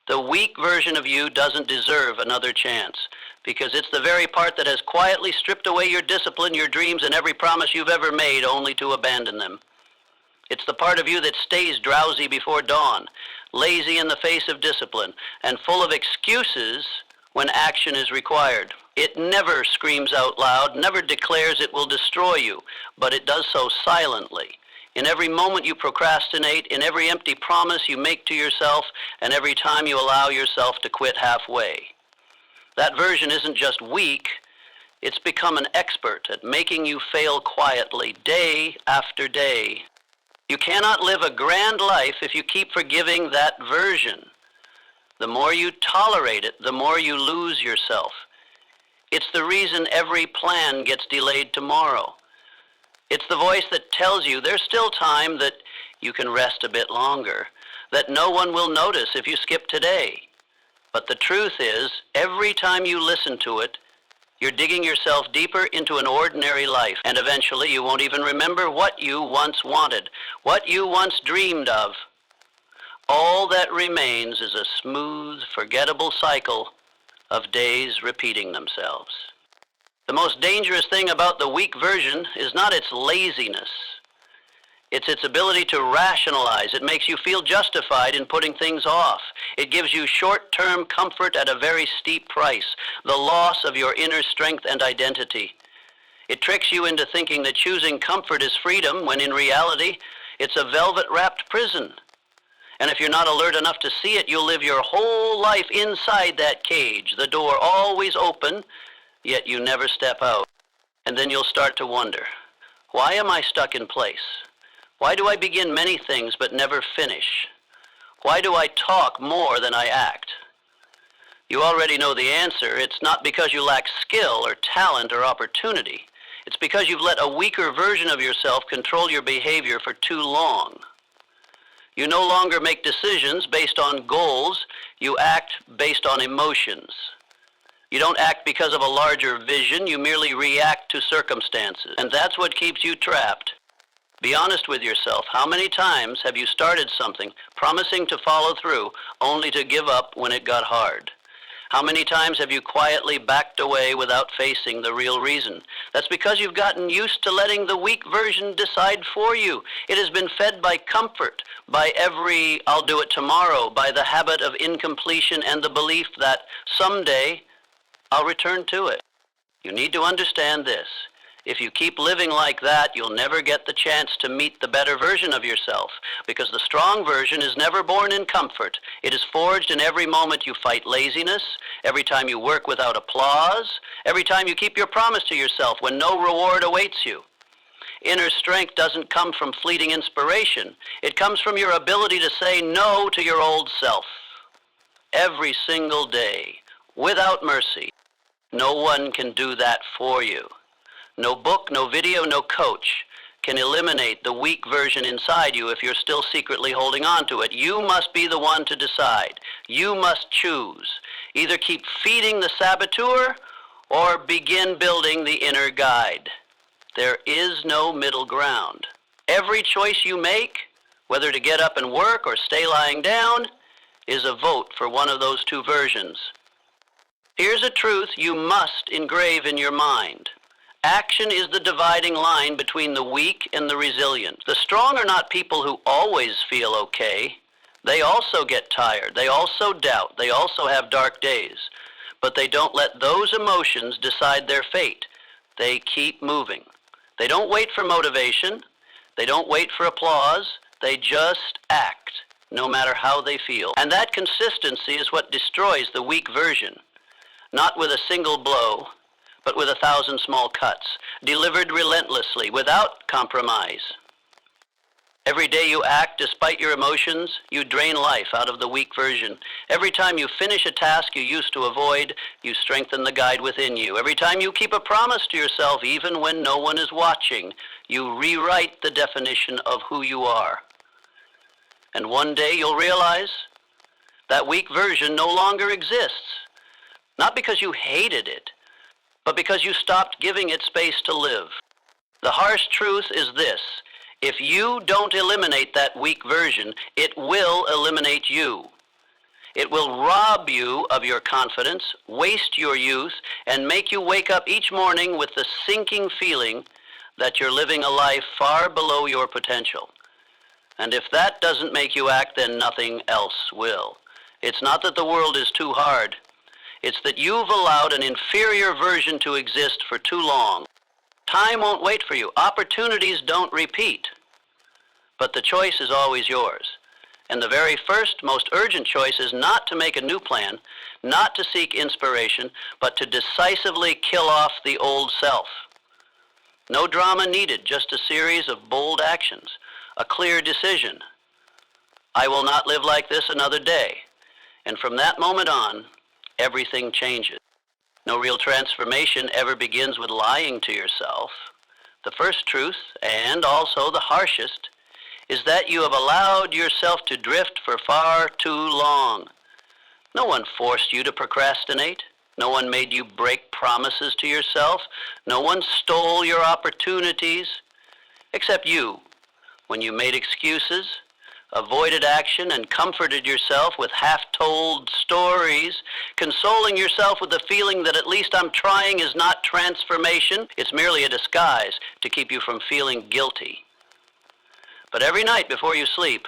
The weak version of you doesn't deserve another chance, because it's the very part that has quietly stripped away your discipline, your dreams, and every promise you've ever made only to abandon them. It's the part of you that stays drowsy before dawn, lazy in the face of discipline, and full of excuses when action is required. It never screams out loud, never declares it will destroy you, but it does so silently. In every moment you procrastinate, in every empty promise you make to yourself, and every time you allow yourself to quit halfway. That version isn't just weak, it's become an expert at making you fail quietly, day after day. You cannot live a grand life if you keep forgiving that version. The more you tolerate it, the more you lose yourself. It's the reason every plan gets delayed tomorrow. It's the voice that tells you there's still time, that you can rest a bit longer, that no one will notice if you skip today. But the truth is, every time you listen to it, you're digging yourself deeper into an ordinary life, and eventually you won't even remember what you once wanted, what you once dreamed of. All that remains is a smooth, forgettable cycle of days repeating themselves. The most dangerous thing about the weak version is not its laziness. It's its ability to rationalize. It makes you feel justified in putting things off. It gives you short-term comfort at a very steep price, the loss of your inner strength and identity. It tricks you into thinking that choosing comfort is freedom, when in reality, it's a velvet-wrapped prison. And if you're not alert enough to see it, you'll live your whole life inside that cage, the door always open, yet you never step out. And then you'll start to wonder, why am I stuck in place? Why do I begin many things but never finish? Why do I talk more than I act? You already know the answer. It's not because you lack skill or talent or opportunity. It's because you've let a weaker version of yourself control your behavior for too long. You no longer make decisions based on goals. You act based on emotions. You don't act because of a larger vision. You merely react to circumstances. And that's what keeps you trapped. Be honest with yourself. How many times have you started something, promising to follow through, only to give up when it got hard? How many times have you quietly backed away without facing the real reason? That's because you've gotten used to letting the weak version decide for you. It has been fed by comfort, by every "I'll do it tomorrow," by the habit of incompletion and the belief that someday I'll return to it. You need to understand this. If you keep living like that, you'll never get the chance to meet the better version of yourself, because the strong version is never born in comfort. It is forged in every moment you fight laziness, every time you work without applause, every time you keep your promise to yourself when no reward awaits you. Inner strength doesn't come from fleeting inspiration. It comes from your ability to say no to your old self. Every single day, without mercy. No one can do that for you. No book, no video, no coach can eliminate the weak version inside you if you're still secretly holding on to it. You must be the one to decide. You must choose. Either keep feeding the saboteur or begin building the inner guide. There is no middle ground. Every choice you make, whether to get up and work or stay lying down, is a vote for one of those two versions. Here's a truth you must engrave in your mind. Action is the dividing line between the weak and the resilient. The strong are not people who always feel okay. They also get tired. They also doubt. They also have dark days. But they don't let those emotions decide their fate. They keep moving. They don't wait for motivation. They don't wait for applause. They just act, no matter how they feel. And that consistency is what destroys the weak version. Not with a single blow, but with 1,000 small cuts, delivered relentlessly, without compromise. Every day you act despite your emotions, you drain life out of the weak version. Every time you finish a task you used to avoid, you strengthen the guide within you. Every time you keep a promise to yourself, even when no one is watching, you rewrite the definition of who you are. And one day you'll realize that weak version no longer exists. Not because you hated it, but because you stopped giving it space to live. The harsh truth is this: if you don't eliminate that weak version, it will eliminate you. It will rob you of your confidence, waste your youth, and make you wake up each morning with the sinking feeling that you're living a life far below your potential. And if that doesn't make you act, then nothing else will. It's not that the world is too hard. It's that you've allowed an inferior version to exist for too long. Time won't wait for you. Opportunities don't repeat. But the choice is always yours. And the very first, most urgent choice is not to make a new plan, not to seek inspiration, but to decisively kill off the old self. No drama needed, just a series of bold actions, a clear decision. I will not live like this another day. And from that moment on, everything changes. No real transformation ever begins with lying to yourself. The first truth, and also the harshest, is that you have allowed yourself to drift for far too long. No one forced you to procrastinate. No one made you break promises to yourself. No one stole your opportunities, except you, when you made excuses, avoided action, and comforted yourself with half-told stories, consoling yourself with the feeling that at least I'm trying is not transformation. It's merely a disguise to keep you from feeling guilty. But every night before you sleep,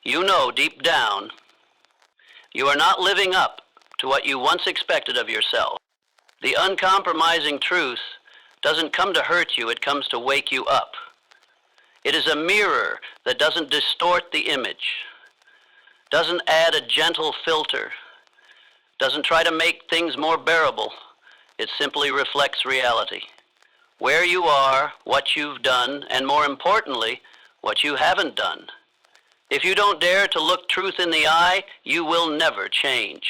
you know deep down you are not living up to what you once expected of yourself. The uncompromising truth doesn't come to hurt you, it comes to wake you up. It is a mirror that doesn't distort the image, doesn't add a gentle filter, doesn't try to make things more bearable. It simply reflects reality. Where you are, what you've done, and more importantly, what you haven't done. If you don't dare to look truth in the eye, you will never change.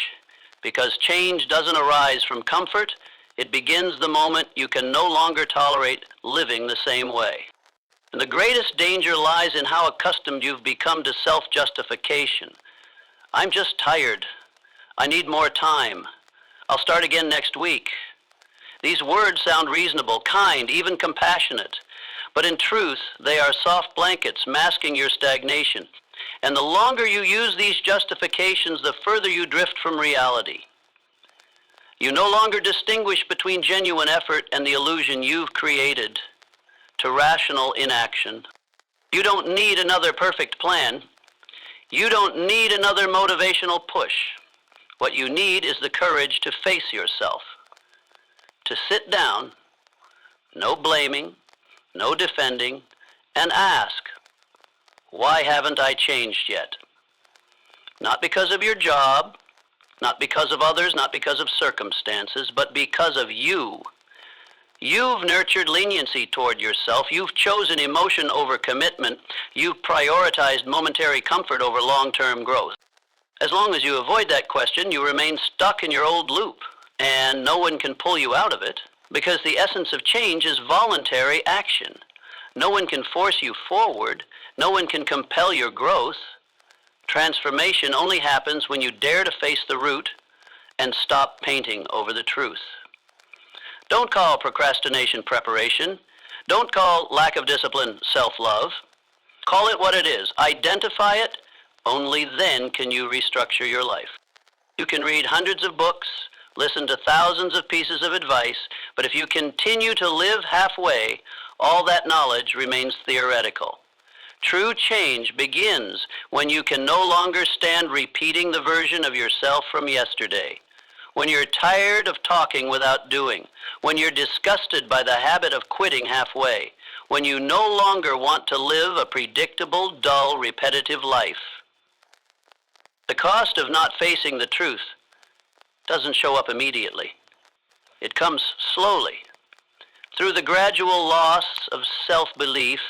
Because change doesn't arise from comfort, it begins the moment you can no longer tolerate living the same way. And the greatest danger lies in how accustomed you've become to self-justification. I'm just tired. I need more time. I'll start again next week. These words sound reasonable, kind, even compassionate. But in truth, they are soft blankets masking your stagnation. And the longer you use these justifications, the further you drift from reality. You no longer distinguish between genuine effort and the illusion you've created to rational inaction. You don't need another perfect plan. You don't need another motivational push. What you need is the courage to face yourself, to sit down, no blaming, no defending, and ask, why haven't I changed yet? Not because of your job, not because of others, not because of circumstances, but because of you. You've nurtured leniency toward yourself. You've chosen emotion over commitment. You've prioritized momentary comfort over long-term growth. As long as you avoid that question, you remain stuck in your old loop, and no one can pull you out of it. Because the essence of change is voluntary action. No one can force you forward. No one can compel your growth. Transformation only happens when you dare to face the root and stop painting over the truth. Don't call procrastination preparation. Don't call lack of discipline self-love. Call it what it is. Identify it. Only then can you restructure your life. You can read hundreds of books, listen to thousands of pieces of advice, but if you continue to live halfway, all that knowledge remains theoretical. True change begins when you can no longer stand repeating the version of yourself from yesterday, when you're tired of talking without doing, when you're disgusted by the habit of quitting halfway, when you no longer want to live a predictable, dull, repetitive life. The cost of not facing the truth doesn't show up immediately. It comes slowly, through the gradual loss of self-belief,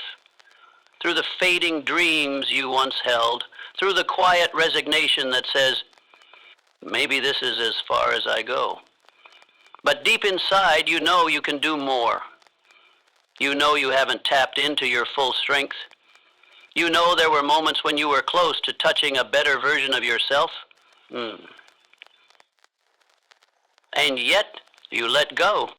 through the fading dreams you once held, through the quiet resignation that says, maybe this is as far as I go. But deep inside, you know you can do more. You know you haven't tapped into your full strength. You know there were moments when you were close to touching a better version of yourself. And yet, you let go.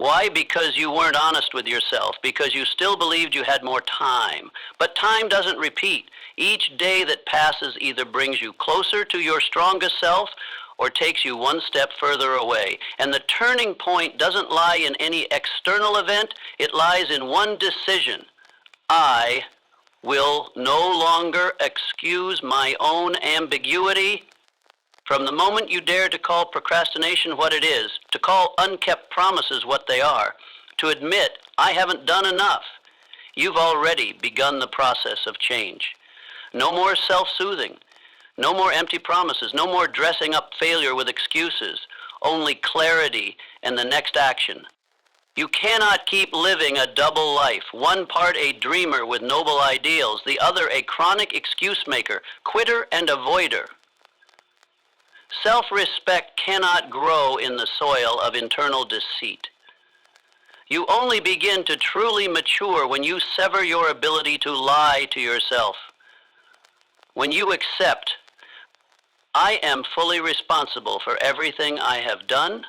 Why? Because you weren't honest with yourself, because you still believed you had more time. But time doesn't repeat. Each day that passes either brings you closer to your strongest self or takes you one step further away. And the turning point doesn't lie in any external event, it lies in one decision. I will no longer excuse my own ambiguity. From the moment you dare to call procrastination what it is, to call unkept promises what they are, to admit, I haven't done enough, you've already begun the process of change. No more self-soothing, no more empty promises, no more dressing up failure with excuses, only clarity and the next action. You cannot keep living a double life, one part a dreamer with noble ideals, the other a chronic excuse maker, quitter and avoider. Self-respect cannot grow in the soil of internal deceit. You only begin to truly mature when you sever your ability to lie to yourself. When you accept, I am fully responsible for everything I have done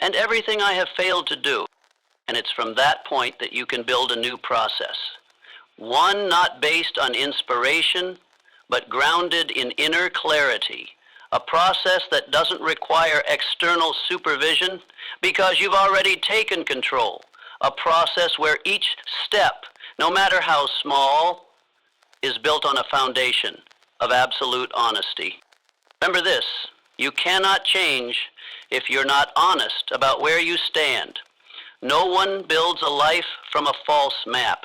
and everything I have failed to do. And it's from that point that you can build a new process. One not based on inspiration, but grounded in inner clarity. A process that doesn't require external supervision because you've already taken control. A process where each step, no matter how small, is built on a foundation of absolute honesty. Remember this, you cannot change if you're not honest about where you stand. No one builds a life from a false map.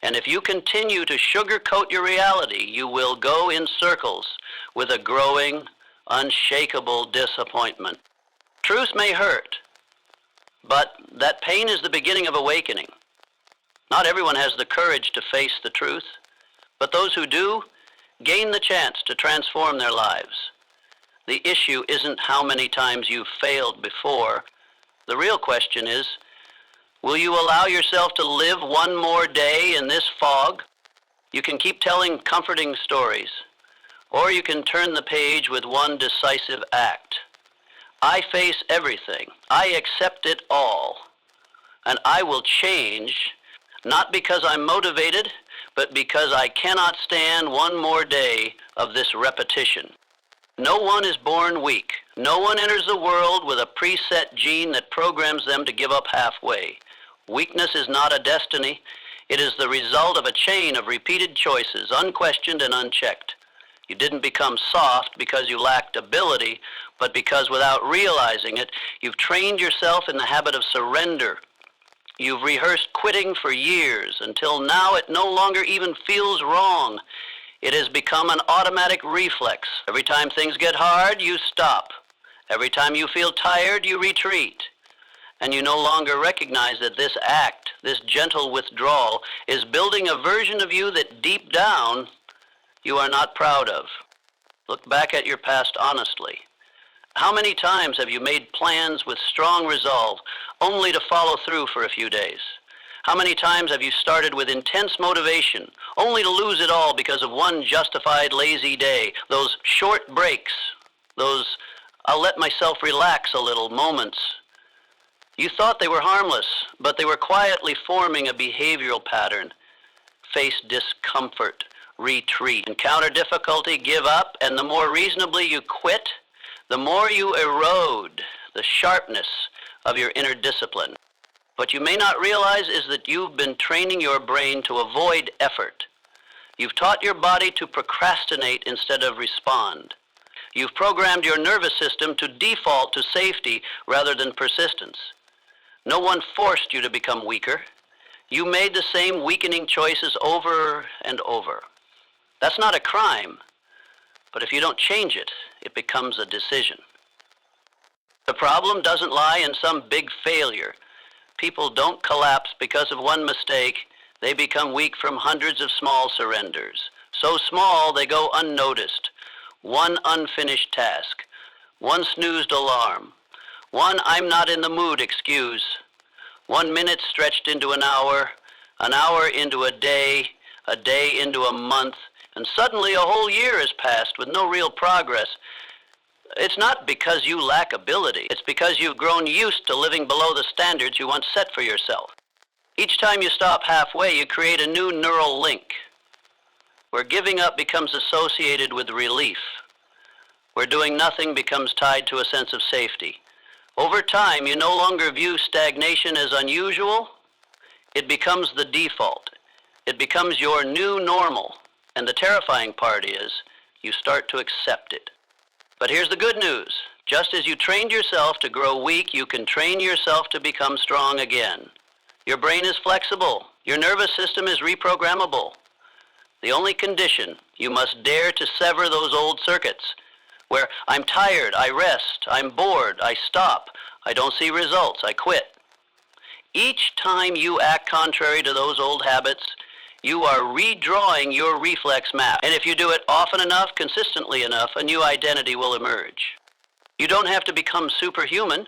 And if you continue to sugarcoat your reality, you will go in circles with a growing, unshakable disappointment. Truth may hurt, but that pain is the beginning of awakening. Not everyone has the courage to face the truth, but those who do gain the chance to transform their lives. The issue isn't how many times you've failed before. The real question is, will you allow yourself to live one more day in this fog? You can keep telling comforting stories, or you can turn the page with one decisive act. I face everything. I accept it all. And I will change, not because I'm motivated, but because I cannot stand one more day of this repetition. No one is born weak. No one enters the world with a preset gene that programs them to give up halfway. Weakness is not a destiny. It is the result of a chain of repeated choices, unquestioned and unchecked. You didn't become soft because you lacked ability, but because without realizing it, you've trained yourself in the habit of surrender. You've rehearsed quitting for years until now it no longer even feels wrong. It has become an automatic reflex. Every time things get hard, you stop. Every time you feel tired, you retreat. And you no longer recognize that this act, this gentle withdrawal, is building a version of you that deep down you are not proud of. Look back at your past honestly. How many times have you made plans with strong resolve only to follow through for a few days? How many times have you started with intense motivation only to lose it all because of one justified lazy day? Those short breaks, those I'll let myself relax a little moments. You thought they were harmless, but they were quietly forming a behavioral pattern. Face discomfort, retreat, encounter difficulty, give up, and the more reasonably you quit, the more you erode the sharpness of your inner discipline. What you may not realize is that you've been training your brain to avoid effort. You've taught your body to procrastinate instead of respond. You've programmed your nervous system to default to safety rather than persistence. No one forced you to become weaker. You made the same weakening choices over and over. That's not a crime, but if you don't change it, it becomes a decision. The problem doesn't lie in some big failure. People don't collapse because of one mistake. They become weak from hundreds of small surrenders. So small they go unnoticed. One unfinished task, one snoozed alarm, one I'm not in the mood excuse, 1 minute stretched into an hour into a day into a month, and suddenly a whole year has passed with no real progress. It's not because you lack ability. It's because you've grown used to living below the standards you once set for yourself. Each time you stop halfway, you create a new neural link, where giving up becomes associated with relief, where doing nothing becomes tied to a sense of safety. Over time, you no longer view stagnation as unusual. It becomes the default. It becomes your new normal. And the terrifying part is, you start to accept it. But here's the good news. Just as you trained yourself to grow weak, you can train yourself to become strong again. Your brain is flexible. Your nervous system is reprogrammable. The only condition, you must dare to sever those old circuits, where I'm tired, I rest, I'm bored, I stop, I don't see results, I quit. Each time you act contrary to those old habits, you are redrawing your reflex map. And if you do it often enough, consistently enough, a new identity will emerge. You don't have to become superhuman.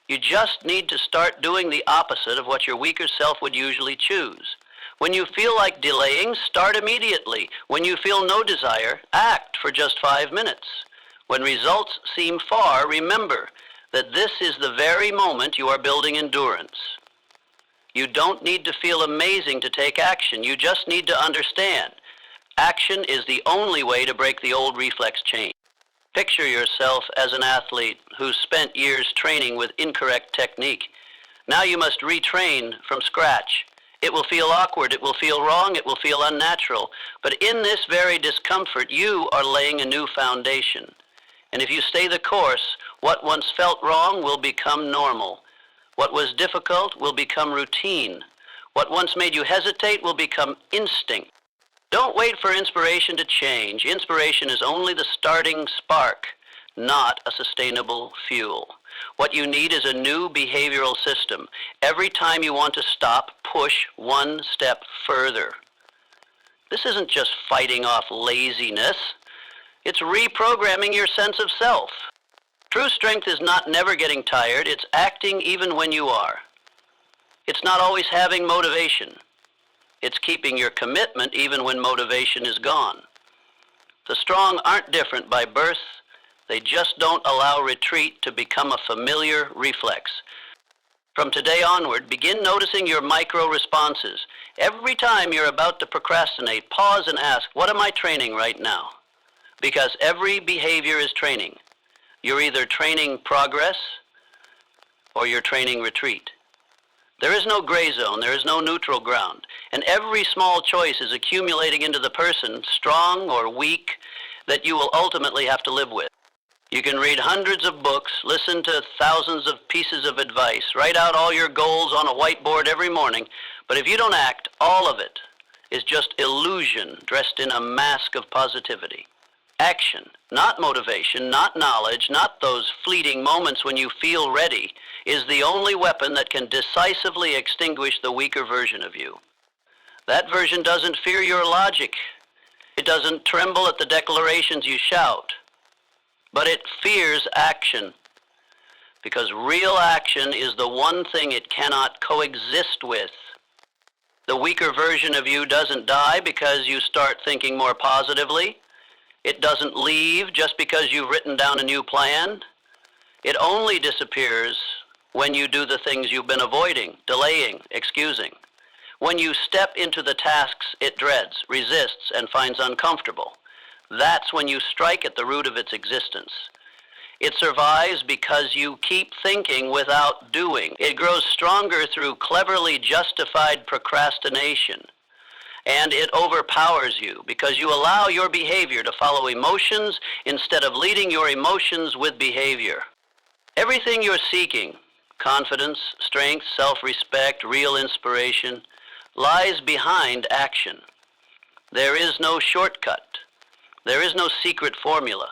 You just need to start doing the opposite of what your weaker self would usually choose. When you feel like delaying, start immediately. When you feel no desire, act for just 5 minutes. When results seem far, remember that this is the very moment you are building endurance. You don't need to feel amazing to take action. You just need to understand. Action is the only way to break the old reflex chain. Picture yourself as an athlete who's spent years training with incorrect technique. Now you must retrain from scratch. It will feel awkward, it will feel wrong, it will feel unnatural. But in this very discomfort, you are laying a new foundation. And if you stay the course, what once felt wrong will become normal. What was difficult will become routine. What once made you hesitate will become instinct. Don't wait for inspiration to change. Inspiration is only the starting spark, not a sustainable fuel. What you need is a new behavioral system. Every time you want to stop, push one step further. This isn't just fighting off laziness. It's reprogramming your sense of self. True strength is not never getting tired, it's acting even when you are. It's not always having motivation. It's keeping your commitment even when motivation is gone. The strong aren't different by birth, they just don't allow retreat to become a familiar reflex. From today onward, begin noticing your micro-responses. Every time you're about to procrastinate, pause and ask, what am I training right now? Because every behavior is training. You're either training progress or you're training retreat. There is no gray zone, there is no neutral ground, and every small choice is accumulating into the person, strong or weak, that you will ultimately have to live with. You can read hundreds of books, listen to thousands of pieces of advice, write out all your goals on a whiteboard every morning, but if you don't act, all of it is just illusion dressed in a mask of positivity. Action, not motivation, not knowledge, not those fleeting moments when you feel ready, is the only weapon that can decisively extinguish the weaker version of you. That version doesn't fear your logic. It doesn't tremble at the declarations you shout. But it fears action. Because real action is the one thing it cannot coexist with. The weaker version of you doesn't die because you start thinking more positively. It doesn't leave just because you've written down a new plan. It only disappears when you do the things you've been avoiding, delaying, excusing. When you step into the tasks it dreads, resists, and finds uncomfortable. That's when you strike at the root of its existence. It survives because you keep thinking without doing. It grows stronger through cleverly justified procrastination. And it overpowers you because you allow your behavior to follow emotions instead of leading your emotions with behavior. Everything you're seeking, confidence, strength, self-respect, real inspiration, lies behind action. There is no shortcut. There is no secret formula.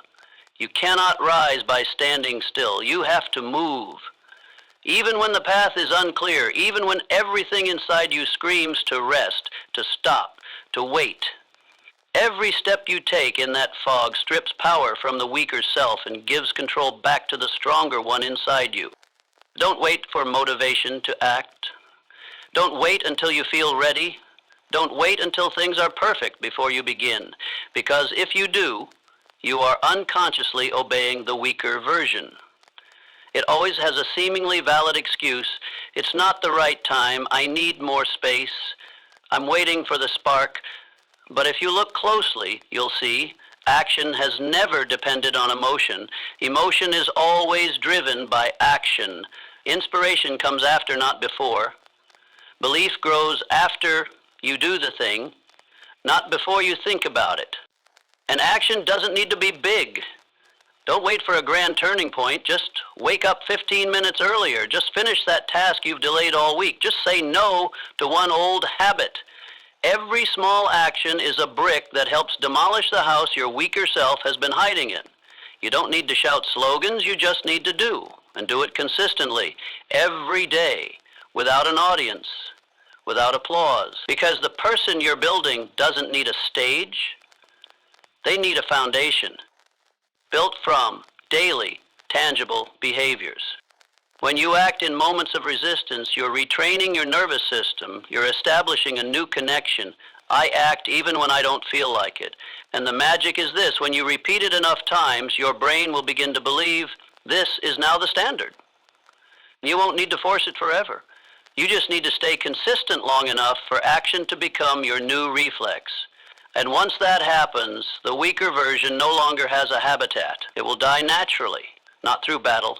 You cannot rise by standing still. You have to move. Even when the path is unclear, even when everything inside you screams to rest, to stop, to wait. Every step you take in that fog strips power from the weaker self and gives control back to the stronger one inside you. Don't wait for motivation to act. Don't wait until you feel ready. Don't wait until things are perfect before you begin. Because if you do, you are unconsciously obeying the weaker version. It always has a seemingly valid excuse. It's not the right time. I need more space. I'm waiting for the spark. But if you look closely, you'll see action has never depended on emotion. Emotion is always driven by action. Inspiration comes after, not before. Belief grows after you do the thing, not before you think about it. And action doesn't need to be big. Don't wait for a grand turning point. Just wake up 15 minutes earlier. Just finish that task you've delayed all week. Just say no to one old habit. Every small action is a brick that helps demolish the house your weaker self has been hiding in. You don't need to shout slogans, you just need to do, and do it consistently, every day, without an audience, without applause. Because the person you're building doesn't need a stage, they need a foundation, built from daily, tangible behaviors. When you act in moments of resistance, you're retraining your nervous system, you're establishing a new connection. I act even when I don't feel like it. And the magic is this: when you repeat it enough times, your brain will begin to believe this is now the standard. You won't need to force it forever. You just need to stay consistent long enough for action to become your new reflex. And once that happens, the weaker version no longer has a habitat. It will die naturally, not through battle,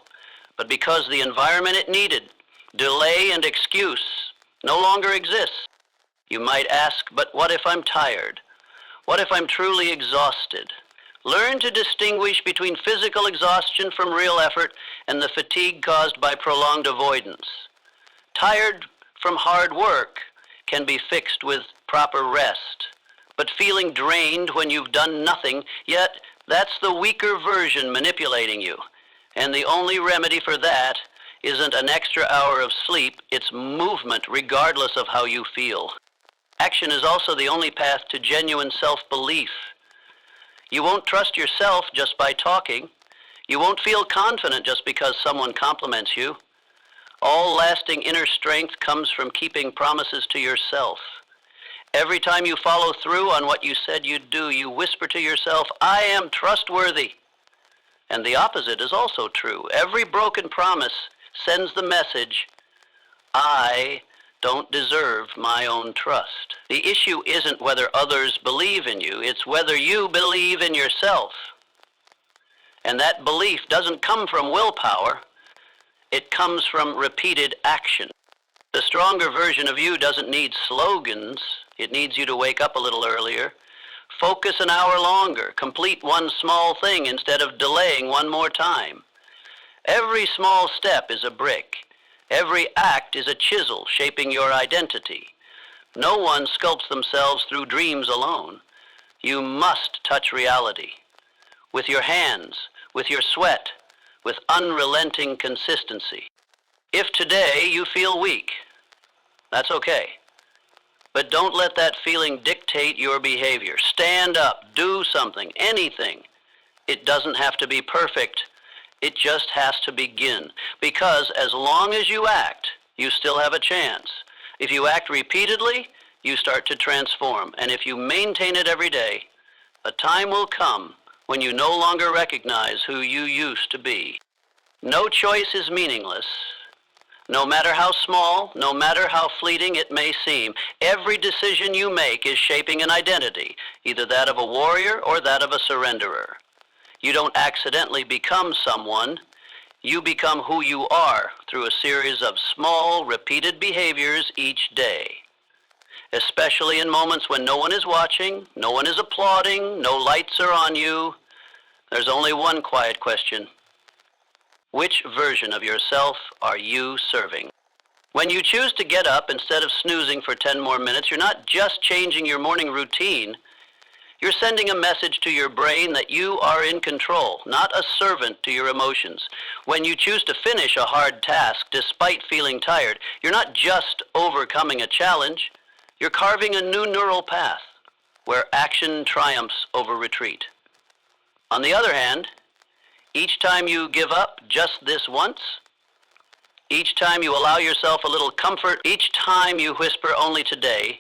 but because the environment it needed, delay and excuse, no longer exists. You might ask, but what if I'm tired? What if I'm truly exhausted? Learn to distinguish between physical exhaustion from real effort and the fatigue caused by prolonged avoidance. Tired from hard work can be fixed with proper rest, but feeling drained when you've done nothing, yet that's the weaker version manipulating you. And the only remedy for that isn't an extra hour of sleep, it's movement regardless of how you feel. Action is also the only path to genuine self-belief. You won't trust yourself just by talking. You won't feel confident just because someone compliments you. All lasting inner strength comes from keeping promises to yourself. Every time you follow through on what you said you'd do, you whisper to yourself, I am trustworthy. And the opposite is also true. Every broken promise sends the message, I don't deserve my own trust. The issue isn't whether others believe in you, it's whether you believe in yourself. And that belief doesn't come from willpower, it comes from repeated action. The stronger version of you doesn't need slogans, it needs you to wake up a little earlier. Focus an hour longer. Complete one small thing instead of delaying one more time. Every small step is a brick. Every act is a chisel shaping your identity. No one sculpts themselves through dreams alone. You must touch reality. With your hands, with your sweat, with unrelenting consistency. If today you feel weak, that's okay. But don't let that feeling dictate your behavior. Stand up, do something, anything. It doesn't have to be perfect. It just has to begin. Because as long as you act, you still have a chance. If you act repeatedly, you start to transform. And if you maintain it every day, a time will come when you no longer recognize who you used to be. No choice is meaningless. No matter how small, no matter how fleeting it may seem, every decision you make is shaping an identity, either that of a warrior or that of a surrenderer. You don't accidentally become someone, you become who you are through a series of small, repeated behaviors each day. Especially in moments when no one is watching, no one is applauding, no lights are on you, there's only one quiet question. Which version of yourself are you serving? When you choose to get up instead of snoozing for 10 more minutes, you're not just changing your morning routine. You're sending a message to your brain that you are in control, not a servant to your emotions. When you choose to finish a hard task despite feeling tired, you're not just overcoming a challenge. You're carving a new neural path where action triumphs over retreat. On the other hand, each time you give up just this once, each time you allow yourself a little comfort, each time you whisper only today,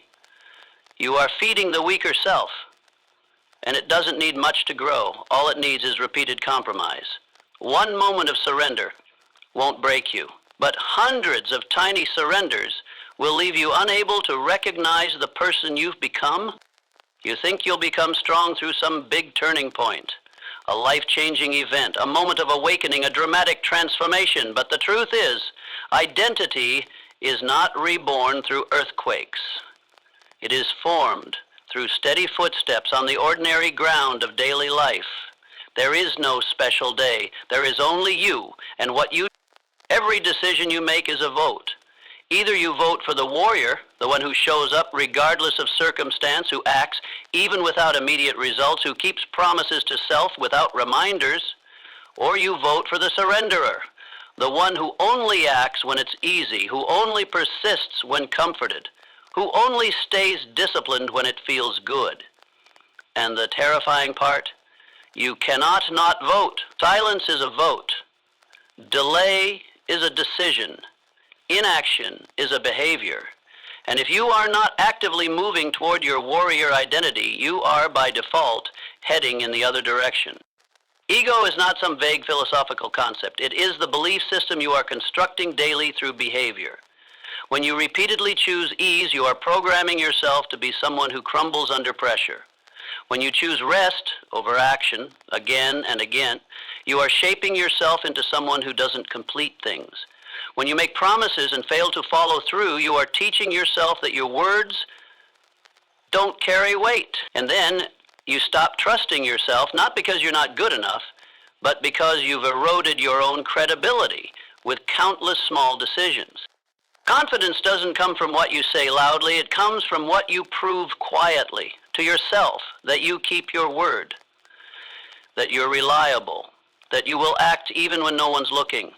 you are feeding the weaker self. and it doesn't need much to grow. All it needs is repeated compromise. One moment of surrender won't break you, but hundreds of tiny surrenders will leave you unable to recognize the person you've become. You think you'll become strong through some big turning point, a life-changing event, a moment of awakening, a dramatic transformation. But the truth is, identity is not reborn through earthquakes. It is formed through steady footsteps on the ordinary ground of daily life. There is no special day. There is only you and what you do. Every decision you make is a vote. Either you vote for the warrior, the one who shows up regardless of circumstance, who acts even without immediate results, who keeps promises to self without reminders, or you vote for the surrenderer, the one who only acts when it's easy, who only persists when comforted, who only stays disciplined when it feels good. And the terrifying part? You cannot not vote. Silence is a vote. Delay is a decision. Inaction is a behavior. And if you are not actively moving toward your warrior identity, you are by default heading in the other direction. Ego is not some vague philosophical concept. It is the belief system you are constructing daily through behavior. When you repeatedly choose ease, you are programming yourself to be someone who crumbles under pressure. When you choose rest over action again and again, you are shaping yourself into someone who doesn't complete things. When you make promises and fail to follow through, you are teaching yourself that your words don't carry weight. And then you stop trusting yourself, not because you're not good enough, but because you've eroded your own credibility with countless small decisions. Confidence doesn't come from what you say loudly. It comes from what you prove quietly to yourself, that you keep your word, that you're reliable, that you will act even when no one's looking.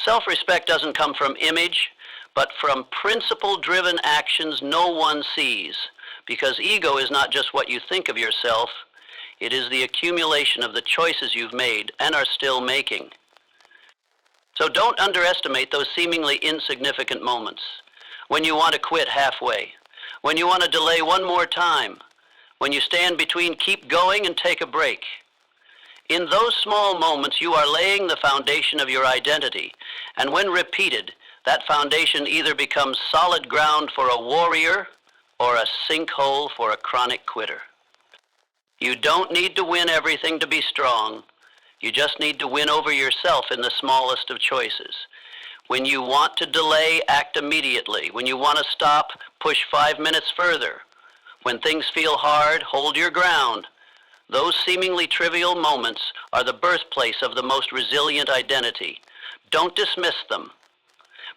Self-respect doesn't come from image, but from principle-driven actions no one sees, because ego is not just what you think of yourself, it is the accumulation of the choices you've made and are still making. So don't underestimate those seemingly insignificant moments, when you want to quit halfway, when you want to delay one more time, when you stand between keep going and take a break. In those small moments, you are laying the foundation of your identity, and when repeated, that foundation either becomes solid ground for a warrior or a sinkhole for a chronic quitter. You don't need to win everything to be strong. You just need to win over yourself in the smallest of choices. When you want to delay, act immediately. When you want to stop, push 5 minutes further. When things feel hard, hold your ground. Those seemingly trivial moments are the birthplace of the most resilient identity. Don't dismiss them,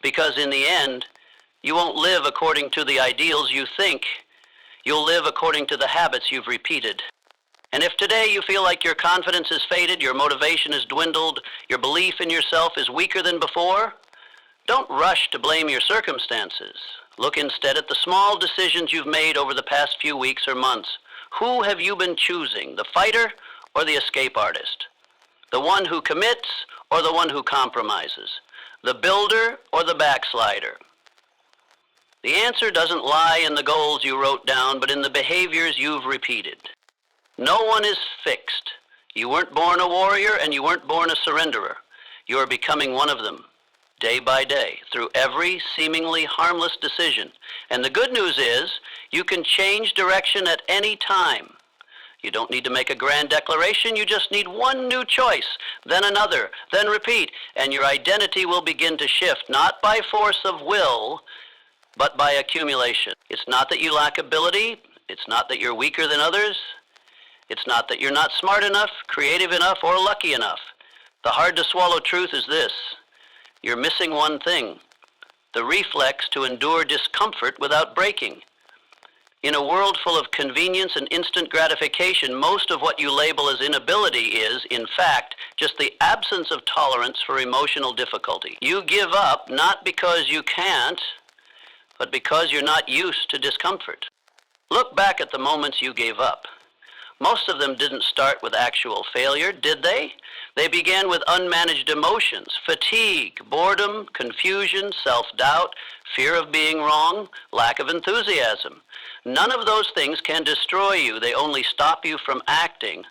because in the end, you won't live according to the ideals you think. You'll live according to the habits you've repeated. And if today you feel like your confidence has faded, your motivation has dwindled, your belief in yourself is weaker than before, don't rush to blame your circumstances. Look instead at the small decisions you've made over the past few weeks or months. Who have you been choosing, the fighter or the escape artist? The one who commits or the one who compromises? The builder or the backslider? The answer doesn't lie in the goals you wrote down, but in the behaviors you've repeated. No one is fixed. You weren't born a warrior and you weren't born a surrenderer. You are becoming one of them, day by day, through every seemingly harmless decision. And the good news is, you can change direction at any time. You don't need to make a grand declaration, you just need one new choice, then another, then repeat, and your identity will begin to shift, not by force of will, but by accumulation. It's not that you lack ability, it's not that you're weaker than others, it's not that you're not smart enough, creative enough, or lucky enough. The hard-to-swallow truth is this: you're missing one thing, the reflex to endure discomfort without breaking. In a world full of convenience and instant gratification, most of what you label as inability is, in fact, just the absence of tolerance for emotional difficulty. You give up not because you can't, but because you're not used to discomfort. Look back at the moments you gave up. Most of them didn't start with actual failure, did they? They began with unmanaged emotions: fatigue, boredom, confusion, self-doubt, fear of being wrong, lack of enthusiasm. None of those things can destroy you. They only stop you from acting.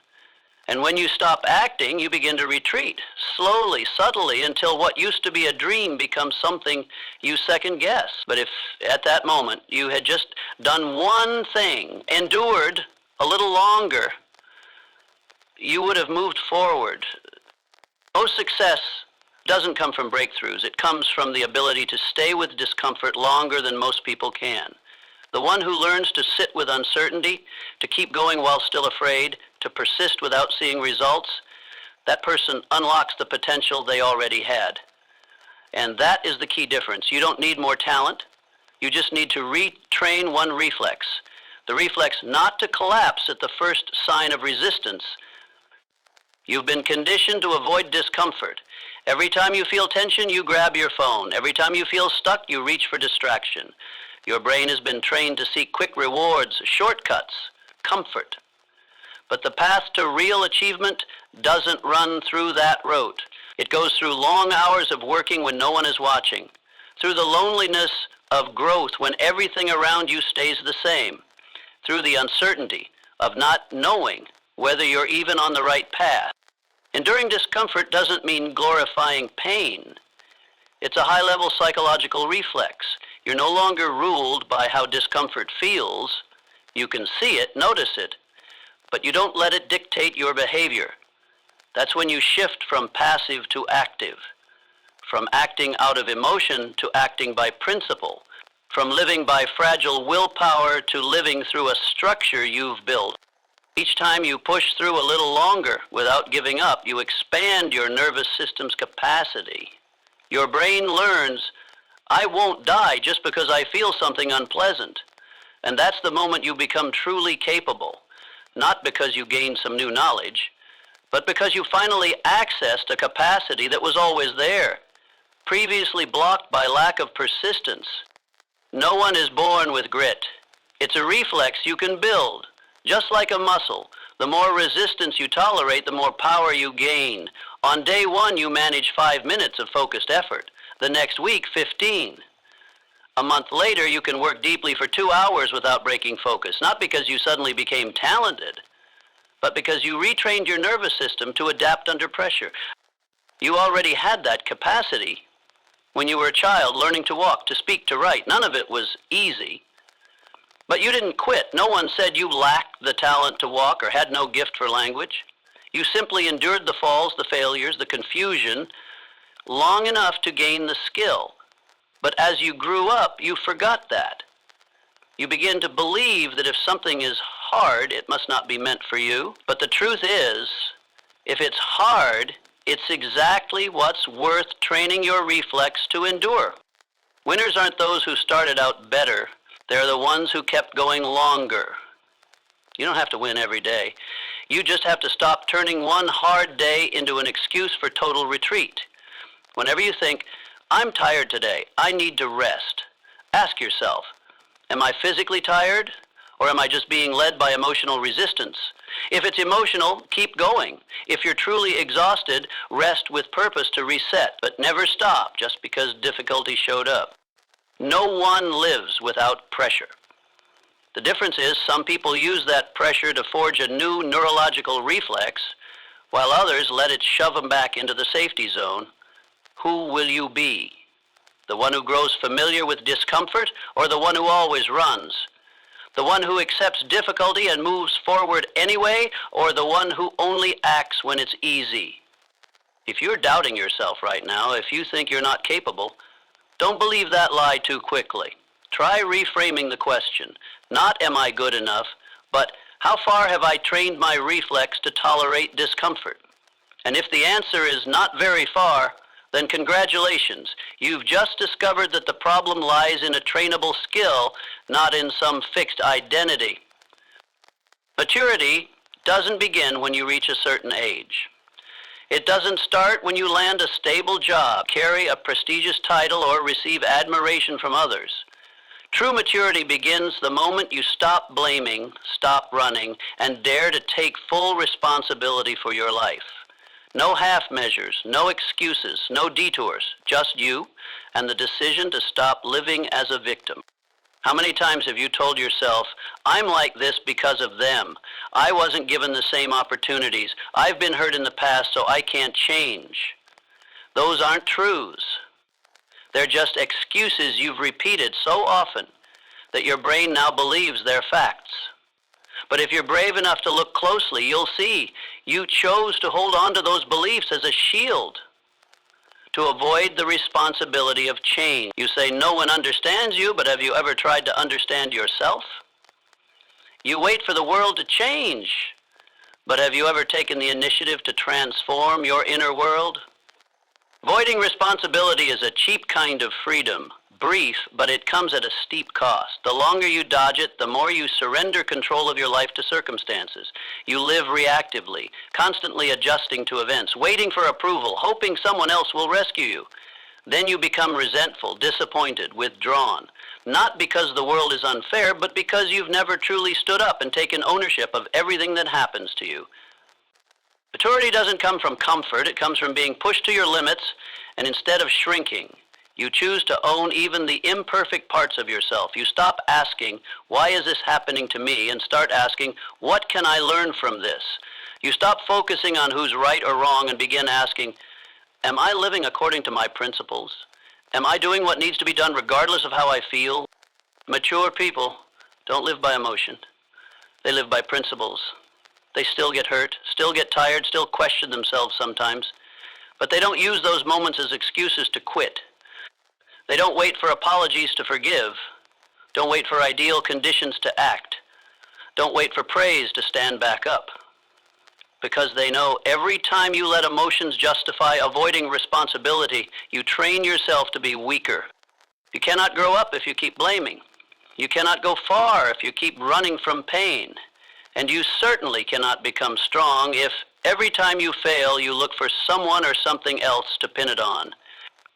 And when you stop acting, you begin to retreat, slowly, subtly, until what used to be a dream becomes something you second guess. But if at that moment you had just done one thing, endured a little longer, you would have moved forward. Most success doesn't come from breakthroughs. It comes from the ability to stay with discomfort longer than most people can. The one who learns to sit with uncertainty, to keep going while still afraid, to persist without seeing results, that person unlocks the potential they already had. And that is the key difference. You don't need more talent. You just need to retrain one reflex. The reflex not to collapse at the first sign of resistance. You've been conditioned to avoid discomfort. Every time you feel tension, you grab your phone. Every time you feel stuck, you reach for distraction. Your brain has been trained to seek quick rewards, shortcuts, comfort. But the path to real achievement doesn't run through that road. It goes through long hours of working when no one is watching, through the loneliness of growth when everything around you stays the same, through the uncertainty of not knowing whether you're even on the right path. Enduring discomfort doesn't mean glorifying pain. It's a high-level psychological reflex. You're no longer ruled by how discomfort feels. You can see it, notice it, but you don't let it dictate your behavior. That's when you shift from passive to active, from acting out of emotion to acting by principle, from living by fragile willpower to living through a structure you've built. Each time you push through a little longer without giving up, you expand your nervous system's capacity. Your brain learns, I won't die just because I feel something unpleasant. And that's the moment you become truly capable, not because you gained some new knowledge, but because you finally accessed a capacity that was always there, previously blocked by lack of persistence. No one is born with grit. It's a reflex you can build, just like a muscle. The more resistance you tolerate, the more power you gain. On day one, you manage 5 minutes of focused effort. The next week, 15. A month later, you can work deeply for 2 hours without breaking focus, not because you suddenly became talented, but because you retrained your nervous system to adapt under pressure. You already had that capacity when you were a child, learning to walk, to speak, to write. None of it was easy, but you didn't quit. No one said you lacked the talent to walk or had no gift for language. You simply endured the falls, the failures, the confusion, long enough to gain the skill. But as you grew up, you forgot that. You begin to believe that if something is hard, it must not be meant for you. But the truth is, if it's hard, it's exactly what's worth training your reflex to endure. Winners aren't those who started out better. They're the ones who kept going longer. You don't have to win every day. You just have to stop turning one hard day into an excuse for total retreat. Whenever you think, I'm tired today, I need to rest, ask yourself, am I physically tired, or am I just being led by emotional resistance? If it's emotional, keep going. If you're truly exhausted, rest with purpose to reset, but never stop just because difficulty showed up. No one lives without pressure. The difference is some people use that pressure to forge a new neurological reflex, while others let it shove them back into the safety zone. Who will you be? The one who grows familiar with discomfort, or the one who always runs? The one who accepts difficulty and moves forward anyway, or the one who only acts when it's easy? If you're doubting yourself right now, if you think you're not capable, don't believe that lie too quickly. Try reframing the question. Not am I good enough, but how far have I trained my reflex to tolerate discomfort? And if the answer is not very far, then congratulations. You've just discovered that the problem lies in a trainable skill, not in some fixed identity. Maturity doesn't begin when you reach a certain age. It doesn't start when you land a stable job, carry a prestigious title, or receive admiration from others. True maturity begins the moment you stop blaming, stop running, and dare to take full responsibility for your life. No half measures, no excuses, no detours, just you and the decision to stop living as a victim. How many times have you told yourself, I'm like this because of them. I wasn't given the same opportunities. I've been hurt in the past, so I can't change. Those aren't truths. They're just excuses you've repeated so often that your brain now believes they're facts. But if you're brave enough to look closely, you'll see you chose to hold on to those beliefs as a shield to avoid the responsibility of change. You say no one understands you, but have you ever tried to understand yourself? You wait for the world to change, but have you ever taken the initiative to transform your inner world? Avoiding responsibility is a cheap kind of freedom, brief, but it comes at a steep cost. The longer you dodge it, the more you surrender control of your life to circumstances. You live reactively, constantly adjusting to events, waiting for approval, hoping someone else will rescue you. Then you become resentful, disappointed, withdrawn, not because the world is unfair, but because you've never truly stood up and taken ownership of everything that happens to you. Maturity doesn't come from comfort, it comes from being pushed to your limits, and instead of shrinking, you choose to own even the imperfect parts of yourself. You stop asking, why is this happening to me, and start asking, what can I learn from this? You stop focusing on who's right or wrong and begin asking, am I living according to my principles? Am I doing what needs to be done regardless of how I feel? Mature people don't live by emotion. They live by principles. They still get hurt, still get tired, still question themselves sometimes, but they don't use those moments as excuses to quit. They don't wait for apologies to forgive. Don't wait for ideal conditions to act. Don't wait for praise to stand back up. Because they know every time you let emotions justify avoiding responsibility, you train yourself to be weaker. You cannot grow up if you keep blaming. You cannot go far if you keep running from pain. And you certainly cannot become strong if every time you fail, you look for someone or something else to pin it on.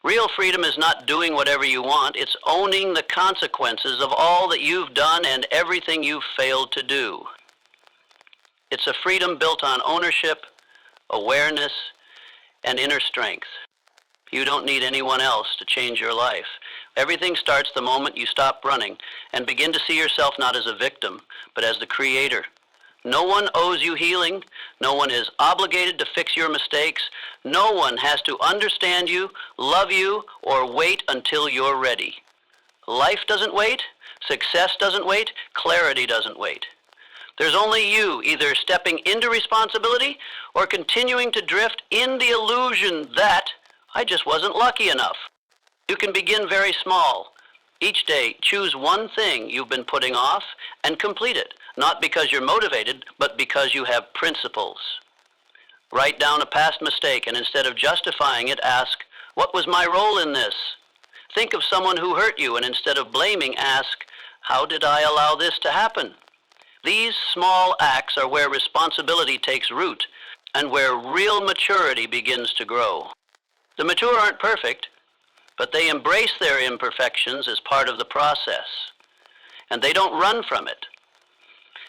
Real freedom is not doing whatever you want, it's owning the consequences of all that you've done and everything you've failed to do. It's a freedom built on ownership, awareness, and inner strength. You don't need anyone else to change your life. Everything starts the moment you stop running and begin to see yourself not as a victim, but as the creator. No one owes you healing. No one is obligated to fix your mistakes. No one has to understand you, love you, or wait until you're ready. Life doesn't wait. Success doesn't wait. Clarity doesn't wait. There's only you either stepping into responsibility or continuing to drift in the illusion that I just wasn't lucky enough. You can begin very small. Each day, choose one thing you've been putting off and complete it, not because you're motivated, but because you have principles. Write down a past mistake and instead of justifying it, ask, what was my role in this? Think of someone who hurt you and instead of blaming, ask, how did I allow this to happen? These small acts are where responsibility takes root and where real maturity begins to grow. The mature aren't perfect, but they embrace their imperfections as part of the process, and they don't run from it.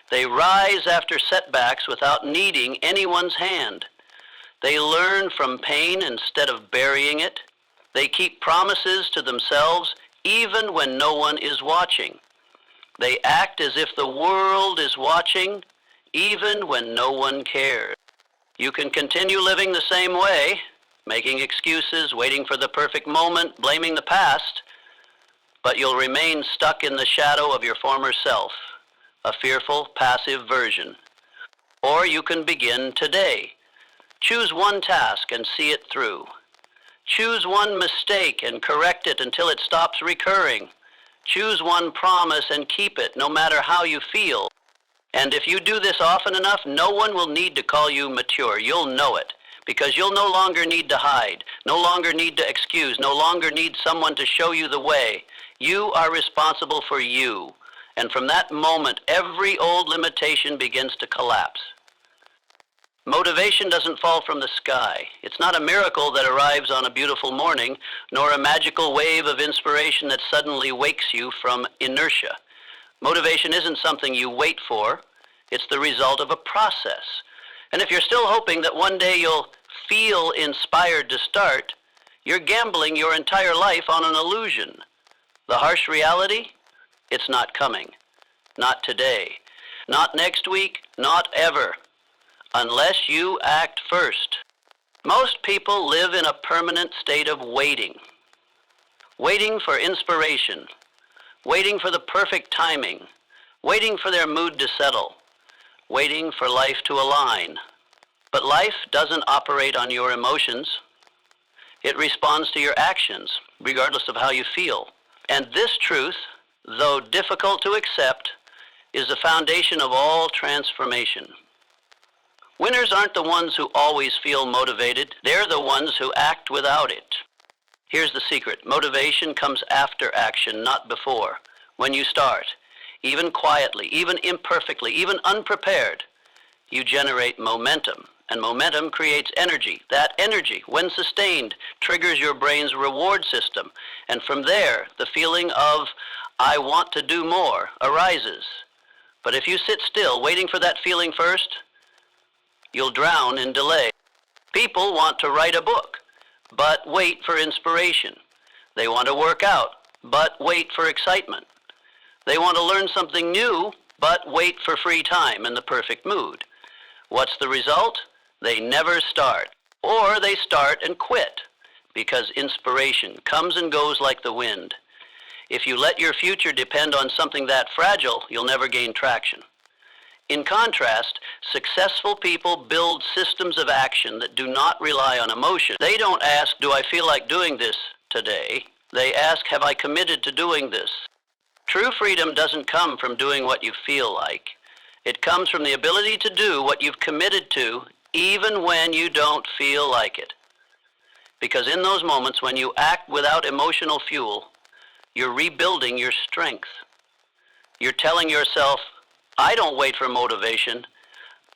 They rise after setbacks without needing anyone's hand. They learn from pain instead of burying it. They keep promises to themselves even when no one is watching. They act as if the world is watching even when no one cares. You can continue living the same way, making excuses, waiting for the perfect moment, blaming the past, but you'll remain stuck in the shadow of your former self, a fearful, passive version. Or you can begin today. Choose one task and see it through. Choose one mistake and correct it until it stops recurring. Choose one promise and keep it, no matter how you feel. And if you do this often enough, no one will need to call you mature. You'll know it. Because you'll no longer need to hide, no longer need to excuse, no longer need someone to show you the way. You are responsible for you. And from that moment, every old limitation begins to collapse. Motivation doesn't fall from the sky. It's not a miracle that arrives on a beautiful morning, nor a magical wave of inspiration that suddenly wakes you from inertia. Motivation isn't something you wait for. It's the result of a process. And if you're still hoping that one day you'll feel inspired to start, you're gambling your entire life on an illusion. The harsh reality? It's not coming. Not today. Not next week. Not ever. Unless you act first. Most people live in a permanent state of waiting. Waiting for inspiration. Waiting for the perfect timing. Waiting for their mood to settle. Waiting for life to align. But life doesn't operate on your emotions. It responds to your actions, regardless of how you feel. And this truth, though difficult to accept, is the foundation of all transformation. Winners aren't the ones who always feel motivated. They're the ones who act without it. Here's the secret. Motivation comes after action, not before. When you start, even quietly, even imperfectly, even unprepared, you generate momentum. And momentum creates energy. That energy, when sustained, triggers your brain's reward system. And from there, the feeling of, I want to do more, arises. But if you sit still, waiting for that feeling first, you'll drown in delay. People want to write a book, but wait for inspiration. They want to work out, but wait for excitement. They want to learn something new, but wait for free time and the perfect mood. What's the result? They never start, or they start and quit, because inspiration comes and goes like the wind. If you let your future depend on something that fragile, you'll never gain traction. In contrast, successful people build systems of action that do not rely on emotion. They don't ask, do I feel like doing this today? They ask, have I committed to doing this? True freedom doesn't come from doing what you feel like. It comes from the ability to do what you've committed to, even when you don't feel like it. Because in those moments when you act without emotional fuel, you're rebuilding your strength. You're telling yourself, I don't wait for motivation.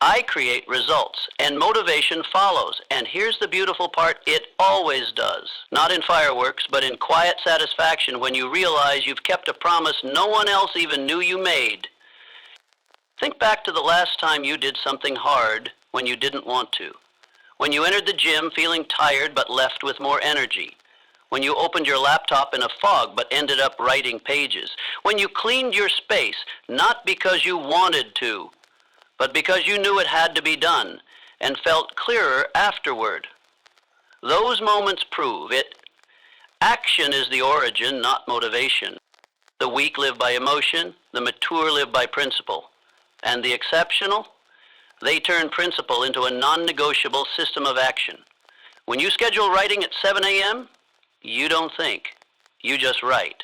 I create results, and motivation follows. And here's the beautiful part, it always does. Not in fireworks, but in quiet satisfaction when you realize you've kept a promise no one else even knew you made. Think back to the last time you did something hard when you didn't want to. When you entered the gym feeling tired but left with more energy. When you opened your laptop in a fog but ended up writing pages. When you cleaned your space, not because you wanted to, but because you knew it had to be done and felt clearer afterward. Those moments prove it. Action is the origin, not motivation. The weak live by emotion, the mature live by principle. And the exceptional, they turn principle into a non-negotiable system of action. When you schedule writing at 7 a.m., you don't think, you just write.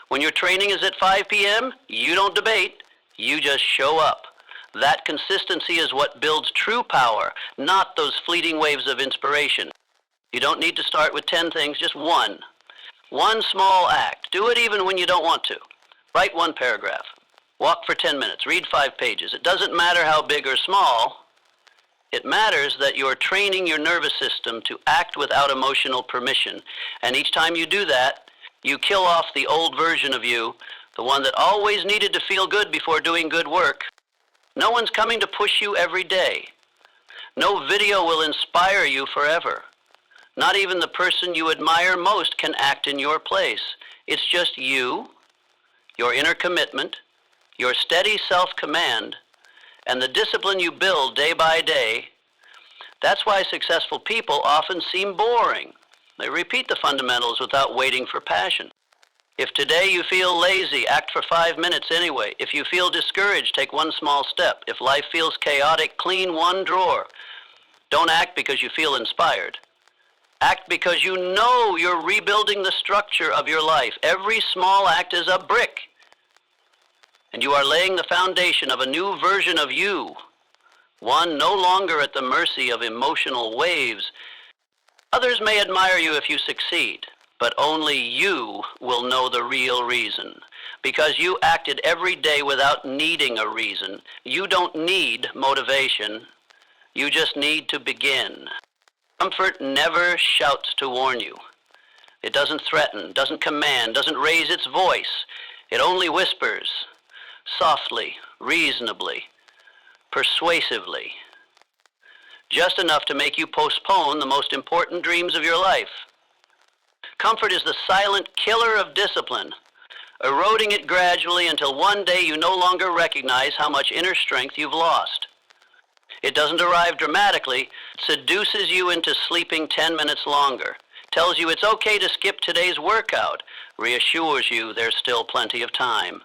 When your training is at 5 p.m., you don't debate, you just show up. That consistency is what builds true power, not those fleeting waves of inspiration. You don't need to start with 10 things, just one. One small act. Do it even when you don't want to. Write one paragraph. Walk for 10 minutes. Read 5 pages. It doesn't matter how big or small. It matters that you're training your nervous system to act without emotional permission. And each time you do that, you kill off the old version of you, the one that always needed to feel good before doing good work. No one's coming to push you every day. No video will inspire you forever. Not even the person you admire most can act in your place. It's just you, your inner commitment, your steady self-command, and the discipline you build day by day. That's why successful people often seem boring. They repeat the fundamentals without waiting for passion. If today you feel lazy, act for 5 minutes anyway. If you feel discouraged, take one small step. If life feels chaotic, clean one drawer. Don't act because you feel inspired. Act because you know you're rebuilding the structure of your life. Every small act is a brick. And you are laying the foundation of a new version of you. One no longer at the mercy of emotional waves. Others may admire you if you succeed, but only you will know the real reason. Because you acted every day without needing a reason. You don't need motivation. You just need to begin. Comfort never shouts to warn you. It doesn't threaten, doesn't command, doesn't raise its voice. It only whispers, softly, reasonably, persuasively. Just enough to make you postpone the most important dreams of your life. Comfort is the silent killer of discipline. eroding it gradually until one day you no longer recognize how much inner strength you've lost. It doesn't arrive dramatically, it seduces you into sleeping 10 minutes longer, tells you it's okay to skip today's workout, reassures you there's still plenty of time.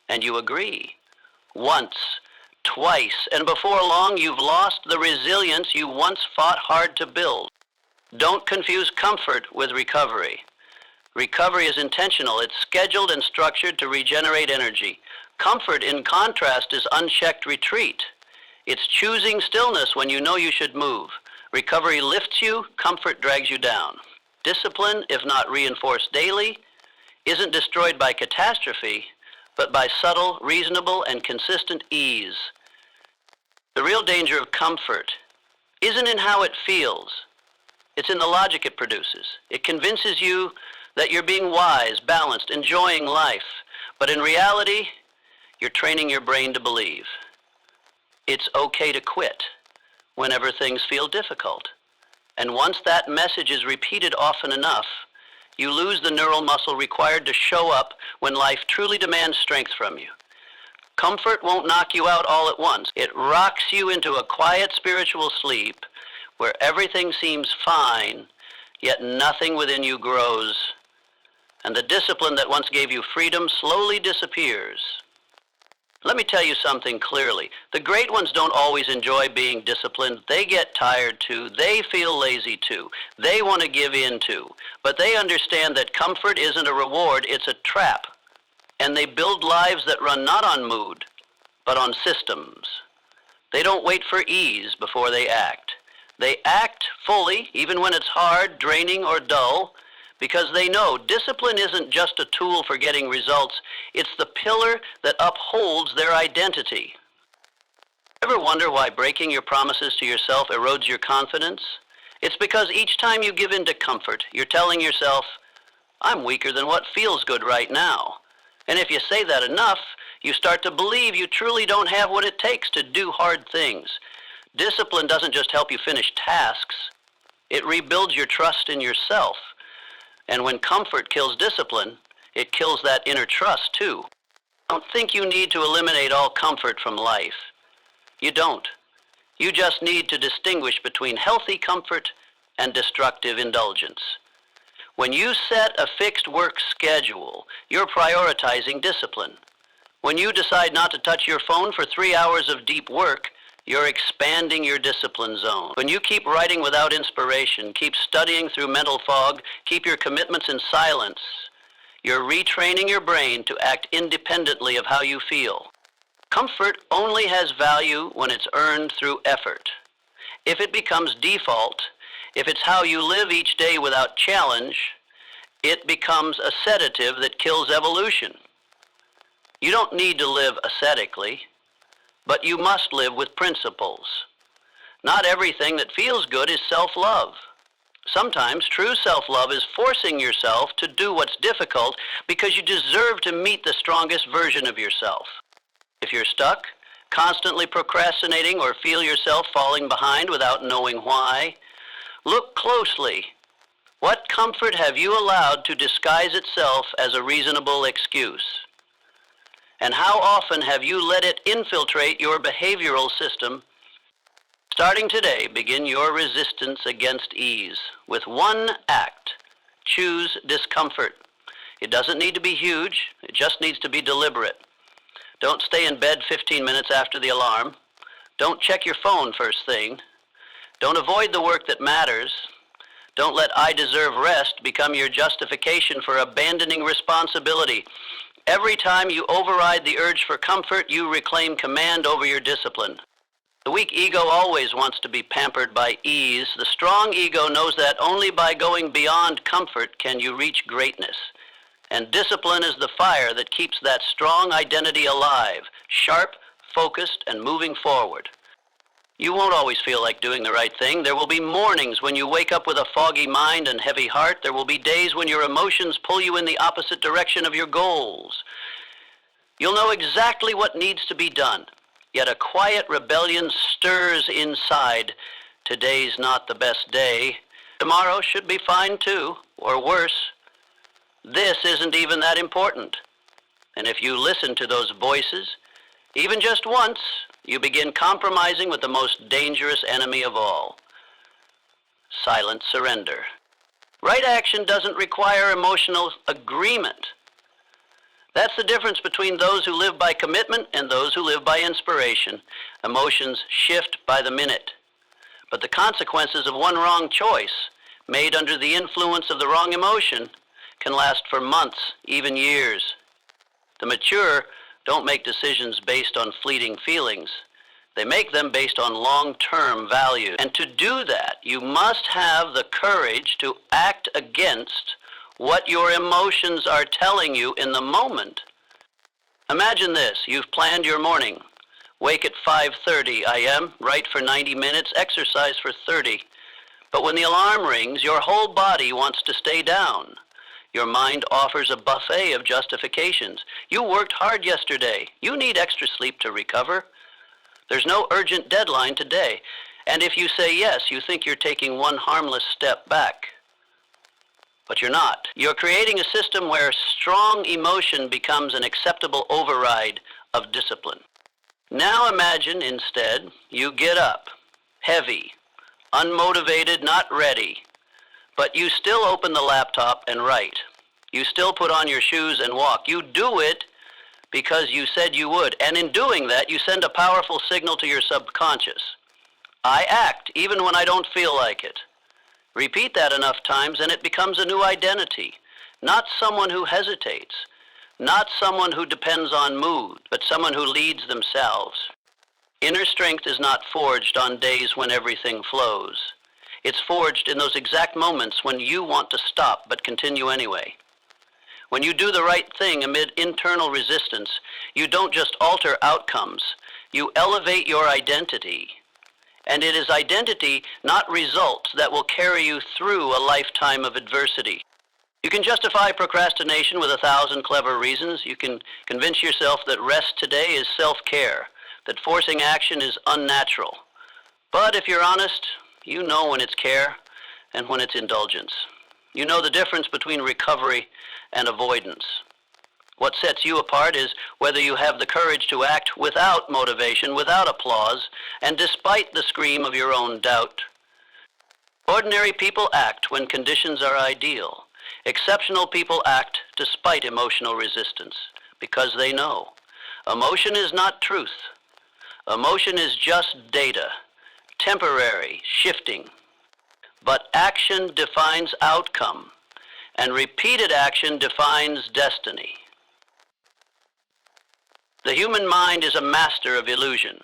And you agree. Once, twice, and before long you've lost the resilience you once fought hard to build. Don't confuse comfort with recovery. Recovery is intentional. It's scheduled and structured to regenerate energy. Comfort, in contrast, is unchecked retreat. It's choosing stillness when you know you should move. Recovery lifts you, comfort drags you down. Discipline, if not reinforced daily, isn't destroyed by catastrophe, but by subtle, reasonable, and consistent ease. The real danger of comfort isn't in how it feels. It's in the logic it produces. It convinces you that you're being wise, balanced, enjoying life. But in reality, you're training your brain to believe it's okay to quit whenever things feel difficult. And once that message is repeated often enough, you lose the neural muscle required to show up when life truly demands strength from you. Comfort won't knock you out all at once. It rocks you into a quiet spiritual sleep where everything seems fine, yet nothing within you grows, and the discipline that once gave you freedom slowly disappears. Let me tell you something clearly. The great ones don't always enjoy being disciplined. They get tired too. They feel lazy too. They want to give in too. But they understand that comfort isn't a reward, it's a trap. And they build lives that run not on mood, but on systems. They don't wait for ease before they act. They act fully, even when it's hard, draining, or dull, because they know discipline isn't just a tool for getting results, it's the pillar that upholds their identity. Ever wonder why breaking your promises to yourself erodes your confidence? It's because each time you give in to comfort, you're telling yourself, I'm weaker than what feels good right now. And if you say that enough, you start to believe you truly don't have what it takes to do hard things. Discipline doesn't just help you finish tasks, it rebuilds your trust in yourself. And when comfort kills discipline, it kills that inner trust too. Don't think you need to eliminate all comfort from life. You don't. You just need to distinguish between healthy comfort and destructive indulgence. When you set a fixed work schedule, you're prioritizing discipline. When you decide not to touch your phone for 3 hours of deep work, you're expanding your discipline zone. When you keep writing without inspiration, keep studying through mental fog, keep your commitments in silence, you're retraining your brain to act independently of how you feel. Comfort only has value when it's earned through effort. If it becomes default, if it's how you live each day without challenge, it becomes a sedative that kills evolution. You don't need to live ascetically, but you must live with principles. Not everything that feels good is self-love. Sometimes true self-love is forcing yourself to do what's difficult because you deserve to meet the strongest version of yourself. If you're stuck, constantly procrastinating, or feel yourself falling behind without knowing why, look closely. What comfort have you allowed to disguise itself as a reasonable excuse? And how often have you let it infiltrate your behavioral system? Starting today, begin your resistance against ease with one act. Choose discomfort. It doesn't need to be huge. It just needs to be deliberate. Don't stay in bed 15 minutes after the alarm. Don't check your phone first thing. Don't avoid the work that matters. Don't let I deserve rest become your justification for abandoning responsibility. Every time you override the urge for comfort, you reclaim command over your discipline. The weak ego always wants to be pampered by ease. The strong ego knows that only by going beyond comfort can you reach greatness. And discipline is the fire that keeps that strong identity alive, sharp, focused, and moving forward. You won't always feel like doing the right thing. There will be mornings when you wake up with a foggy mind and heavy heart. There will be days when your emotions pull you in the opposite direction of your goals. You'll know exactly what needs to be done, yet a quiet rebellion stirs inside. Today's not the best day. Tomorrow should be fine too, or worse. This isn't even that important. And if you listen to those voices, even just once, you begin compromising with the most dangerous enemy of all, silent surrender. Right action doesn't require emotional agreement. That's the difference between those who live by commitment and those who live by inspiration. Emotions shift by the minute. But the consequences of one wrong choice, made under the influence of the wrong emotion, can last for months, even years. The mature don't make decisions based on fleeting feelings. They make them based on long-term value. And to do that, you must have the courage to act against what your emotions are telling you in the moment. Imagine this. You've planned your morning. Wake at 5:30 a.m., write for 90 minutes, exercise for 30. But when the alarm rings, your whole body wants to stay down. Your mind offers a buffet of justifications. You worked hard yesterday. You need extra sleep to recover. There's no urgent deadline today. And if you say yes, you think you're taking one harmless step back. But you're not. You're creating a system where strong emotion becomes an acceptable override of discipline. Now imagine instead you get up, heavy, unmotivated, not ready, but you still open the laptop and write. You still put on your shoes and walk. You do it because you said you would. And in doing that, you send a powerful signal to your subconscious. I act even when I don't feel like it. Repeat that enough times and it becomes a new identity. Not someone who hesitates. Not someone who depends on mood, but someone who leads themselves. Inner strength is not forged on days when everything flows. It's forged in those exact moments when you want to stop but continue anyway. When you do the right thing amid internal resistance, you don't just alter outcomes, you elevate your identity. And it is identity, not results, that will carry you through a lifetime of adversity. You can justify procrastination with 1,000 clever reasons. You can convince yourself that rest today is self-care, that forcing action is unnatural. But if you're honest, you know when it's care and when it's indulgence. You know the difference between recovery and avoidance. What sets you apart is whether you have the courage to act without motivation, without applause, and despite the scream of your own doubt. Ordinary people act when conditions are ideal. Exceptional people act despite emotional resistance, because they know. Emotion is not truth. Emotion is just data, temporary, shifting. But action defines outcome, and repeated action defines destiny. The human mind is a master of illusion.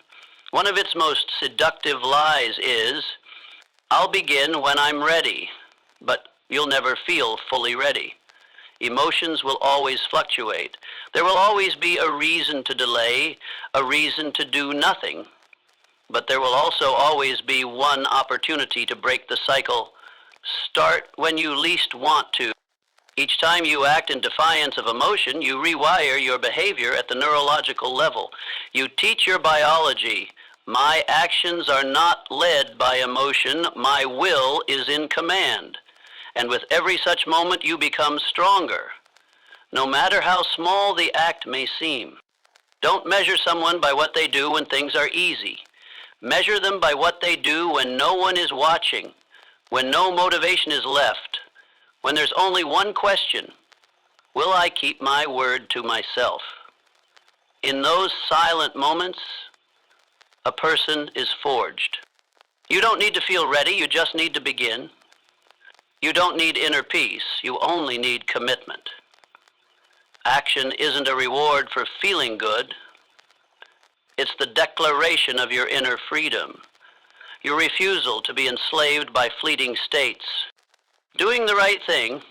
One of its most seductive lies is, I'll begin when I'm ready, but you'll never feel fully ready. Emotions will always fluctuate. There will always be a reason to delay, a reason to do nothing. But there will also always be one opportunity to break the cycle. Start when you least want to. Each time you act in defiance of emotion, you rewire your behavior at the neurological level. You teach your biology, my actions are not led by emotion, my will is in command. And with every such moment, you become stronger, no matter how small the act may seem. Don't measure someone by what they do when things are easy. Measure them by what they do when no one is watching, when no motivation is left, when there's only one question, will I keep my word to myself? In those silent moments, a person is forged. You don't need to feel ready, you just need to begin. You don't need inner peace, you only need commitment. Action isn't a reward for feeling good. It's the declaration of your inner freedom, your refusal to be enslaved by fleeting states. Doing the right thing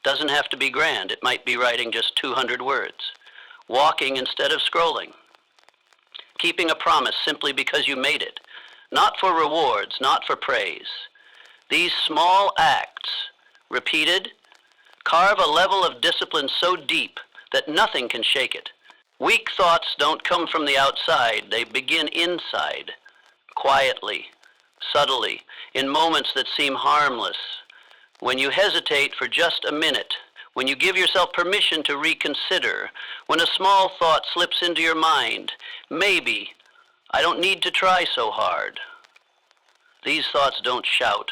doesn't have to be grand. It might be writing just 200 words, walking instead of scrolling, keeping a promise simply because you made it, not for rewards, not for praise. These small acts, repeated, carve a level of discipline so deep that nothing can shake it. Weak thoughts don't come from the outside, they begin inside, quietly, subtly, in moments that seem harmless. When you hesitate for just a minute, when you give yourself permission to reconsider, when a small thought slips into your mind, maybe I don't need to try so hard. These thoughts don't shout,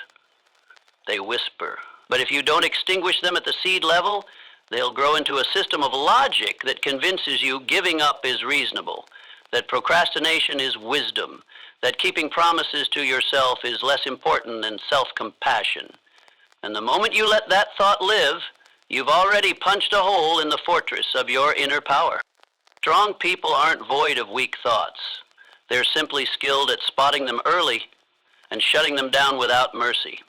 they whisper. But if you don't extinguish them at the seed level, they'll grow into a system of logic that convinces you giving up is reasonable, that procrastination is wisdom, that keeping promises to yourself is less important than self-compassion. And the moment you let that thought live, you've already punched a hole in the fortress of your inner power. Strong people aren't void of weak thoughts. They're simply skilled at spotting them early and shutting them down without mercy.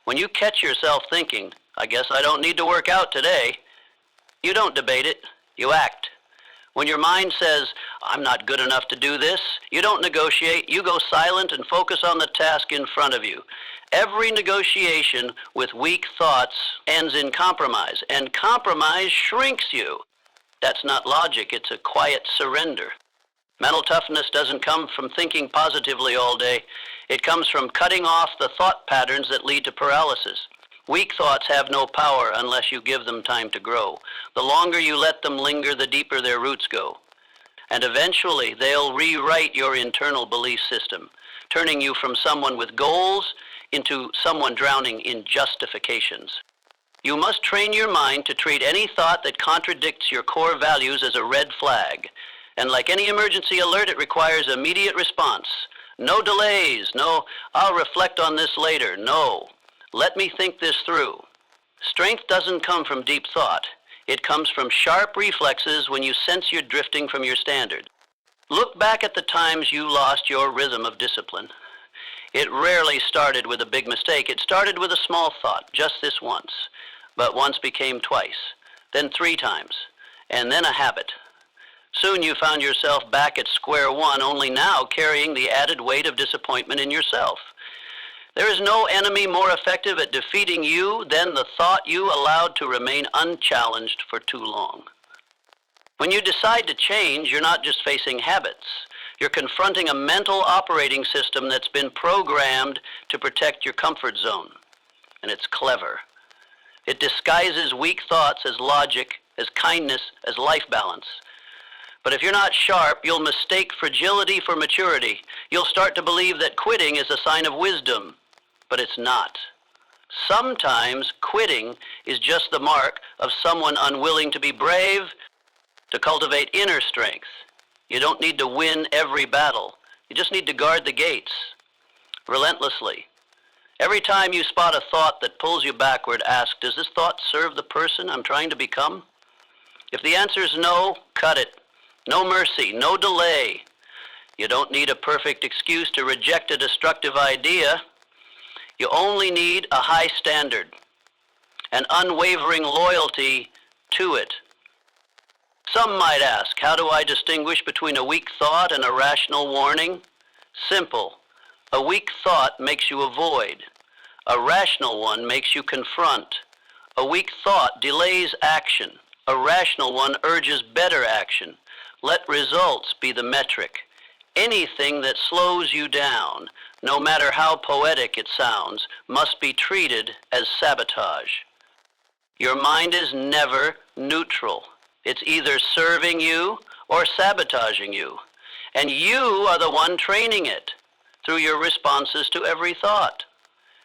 When you catch yourself thinking, I guess I don't need to work out today, you don't debate it, you act. When your mind says, I'm not good enough to do this, you don't negotiate, you go silent and focus on the task in front of you. Every negotiation with weak thoughts ends in compromise, and compromise shrinks you. That's not logic, it's a quiet surrender. Mental toughness doesn't come from thinking positively all day. It comes from cutting off the thought patterns that lead to paralysis. Weak thoughts have no power unless you give them time to grow. The longer you let them linger, the deeper their roots go. And eventually, they'll rewrite your internal belief system, turning you from someone with goals into someone drowning in justifications. You must train your mind to treat any thought that contradicts your core values as a red flag. And like any emergency alert, it requires immediate response. No delays, no, I'll reflect on this later, no. Let me think this through. Strength doesn't come from deep thought. It comes from sharp reflexes when you sense you're drifting from your standard. Look back at the times you lost your rhythm of discipline. It rarely started with a big mistake. It started with a small thought, just this once. But once became twice, then 3 times, and then a habit. Soon you found yourself back at square one, only now carrying the added weight of disappointment in yourself. There is no enemy more effective at defeating you than the thought you allowed to remain unchallenged for too long. When you decide to change, you're not just facing habits. You're confronting a mental operating system that's been programmed to protect your comfort zone. And it's clever. It disguises weak thoughts as logic, as kindness, as life balance. But if you're not sharp, you'll mistake fragility for maturity. You'll start to believe that quitting is a sign of wisdom, but it's not. Sometimes quitting is just the mark of someone unwilling to be brave, to cultivate inner strength. You don't need to win every battle. You just need to guard the gates relentlessly. Every time you spot a thought that pulls you backward, ask, does this thought serve the person I'm trying to become? If the answer is no, cut it. No mercy, no delay. You don't need a perfect excuse to reject a destructive idea. You only need a high standard, an unwavering loyalty to it. Some might ask, how do I distinguish between a weak thought and a rational warning? Simple. A weak thought makes you avoid. A rational one makes you confront. A weak thought delays action. A rational one urges better action. Let results be the metric. Anything that slows you down, no matter how poetic it sounds, must be treated as sabotage. Your mind is never neutral. It's either serving you or sabotaging you. And you are the one training it through your responses to every thought.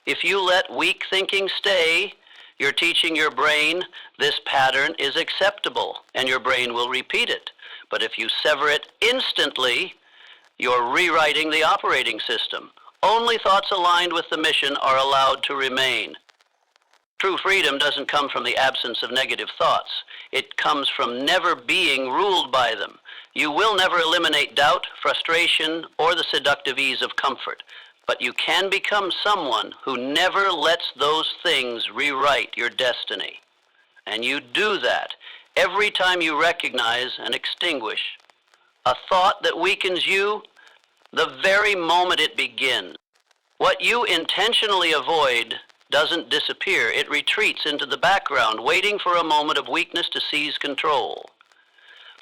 If you let weak thinking stay, you're teaching your brain this pattern is acceptable, and your brain will repeat it. But if you sever it instantly, you're rewriting the operating system. Only thoughts aligned with the mission are allowed to remain. True freedom doesn't come from the absence of negative thoughts. It comes from never being ruled by them. You will never eliminate doubt, frustration, or the seductive ease of comfort. But you can become someone who never lets those things rewrite your destiny. And you do that every time you recognize and extinguish a thought that weakens you the very moment it begins. What you intentionally avoid doesn't disappear. It retreats into the background, waiting for a moment of weakness to seize control.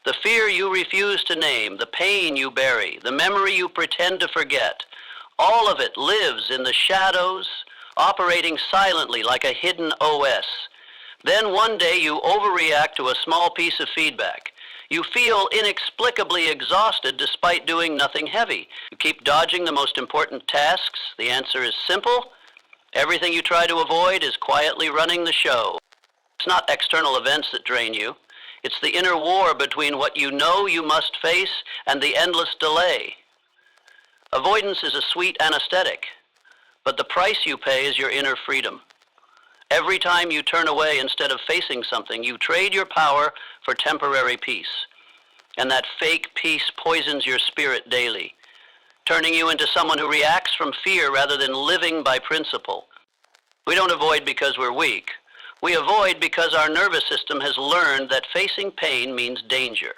The fear you refuse to name, the pain you bury, the memory you pretend to forget, all of it lives in the shadows, operating silently like a hidden OS. Then one day you overreact to a small piece of feedback. You feel inexplicably exhausted despite doing nothing heavy. You keep dodging the most important tasks. The answer is simple. Everything you try to avoid is quietly running the show. It's not external events that drain you. It's the inner war between what you know you must face and the endless delay. Avoidance is a sweet anesthetic, but the price you pay is your inner freedom. Every time you turn away instead of facing something, you trade your power for temporary peace. And that fake peace poisons your spirit daily, turning you into someone who reacts from fear rather than living by principle. We don't avoid because we're weak. We avoid because our nervous system has learned that facing pain means danger.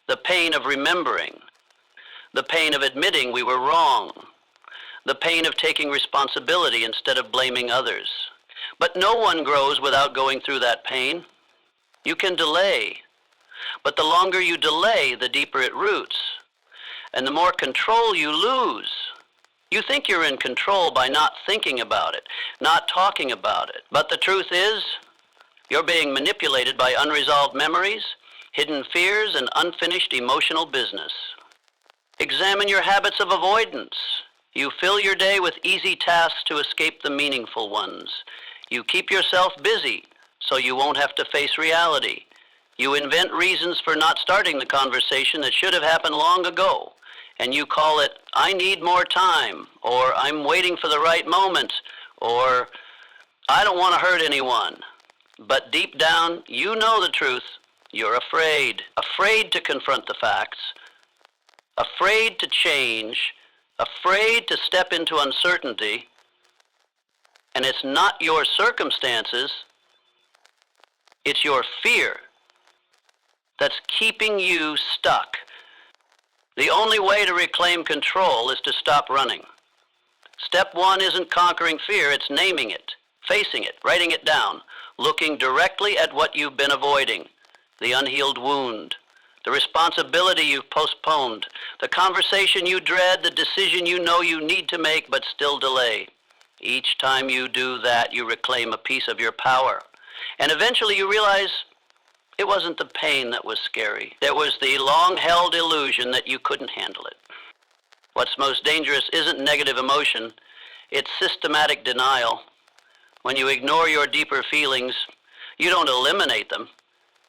The pain of remembering, the pain of admitting we were wrong, the pain of taking responsibility instead of blaming others. But no one grows without going through that pain. You can delay, but the longer you delay, the deeper it roots, and the more control you lose. You think you're in control by not thinking about it, not talking about it. But the truth is, you're being manipulated by unresolved memories, hidden fears, and unfinished emotional business. Examine your habits of avoidance. You fill your day with easy tasks to escape the meaningful ones. You keep yourself busy so you won't have to face reality. You invent reasons for not starting the conversation that should have happened long ago. And you call it, I need more time, or I'm waiting for the right moment, or I don't want to hurt anyone. But deep down, you know the truth. You're afraid. Afraid to confront the facts. Afraid to change. Afraid to step into uncertainty. And it's not your circumstances, it's your fear that's keeping you stuck. The only way to reclaim control is to stop running. Step one isn't conquering fear, it's naming it, facing it, writing it down, looking directly at what you've been avoiding, the unhealed wound, the responsibility you've postponed, the conversation you dread, the decision you know you need to make but still delay. Each time you do that, you reclaim a piece of your power. And eventually you realize it wasn't the pain that was scary. It was the long-held illusion that you couldn't handle it. What's most dangerous isn't negative emotion, it's systematic denial. When you ignore your deeper feelings, you don't eliminate them.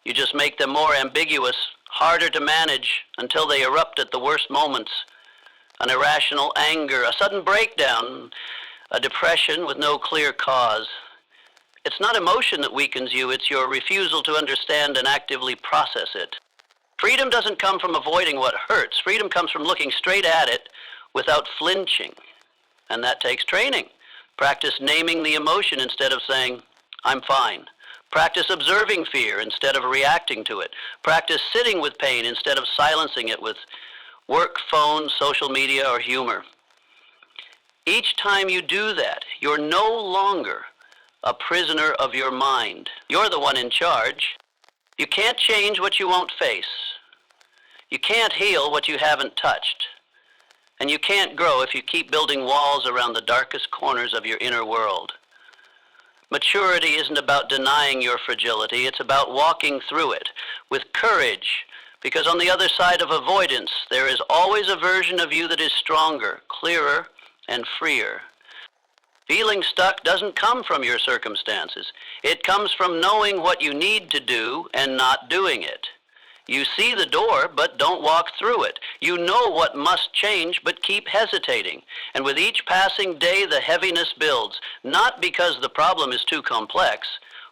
You just make them more ambiguous, harder to manage, until they erupt at the worst moments. An irrational anger, a sudden breakdown, a depression with no clear cause. It's not emotion that weakens you, it's your refusal to understand and actively process it. Freedom doesn't come from avoiding what hurts. Freedom comes from looking straight at it without flinching. And that takes training. Practice naming the emotion instead of saying, I'm fine. Practice observing fear instead of reacting to it. Practice sitting with pain instead of silencing it with work, phone, social media, or humor. Each time you do that, you're no longer a prisoner of your mind. You're the one in charge. You can't change what you won't face. You can't heal what you haven't touched. And you can't grow if you keep building walls around the darkest corners of your inner world. Maturity isn't about denying your fragility, it's about walking through it with courage, because on the other side of avoidance, there is always a version of you that is stronger, clearer, and freer. Feeling stuck doesn't come from your circumstances. It comes from knowing what you need to do and not doing it. You see the door, but don't walk through it. You know what must change, but keep hesitating. And with each passing day, the heaviness builds, not because the problem is too complex,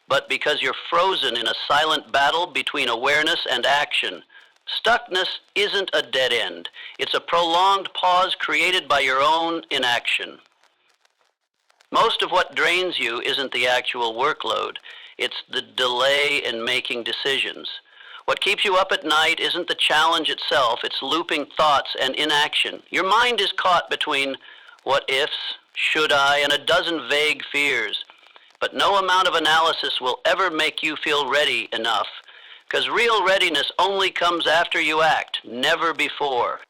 but because you're frozen in a silent battle between awareness and action. Stuckness isn't a dead end. It's a prolonged pause created by your own inaction. Most of what drains you isn't the actual workload. It's the delay in making decisions. What keeps you up at night isn't the challenge itself, it's looping thoughts and inaction. Your mind is caught between what ifs, should I, and a dozen vague fears. But no amount of analysis will ever make you feel ready enough, because real readiness only comes after you act, never before.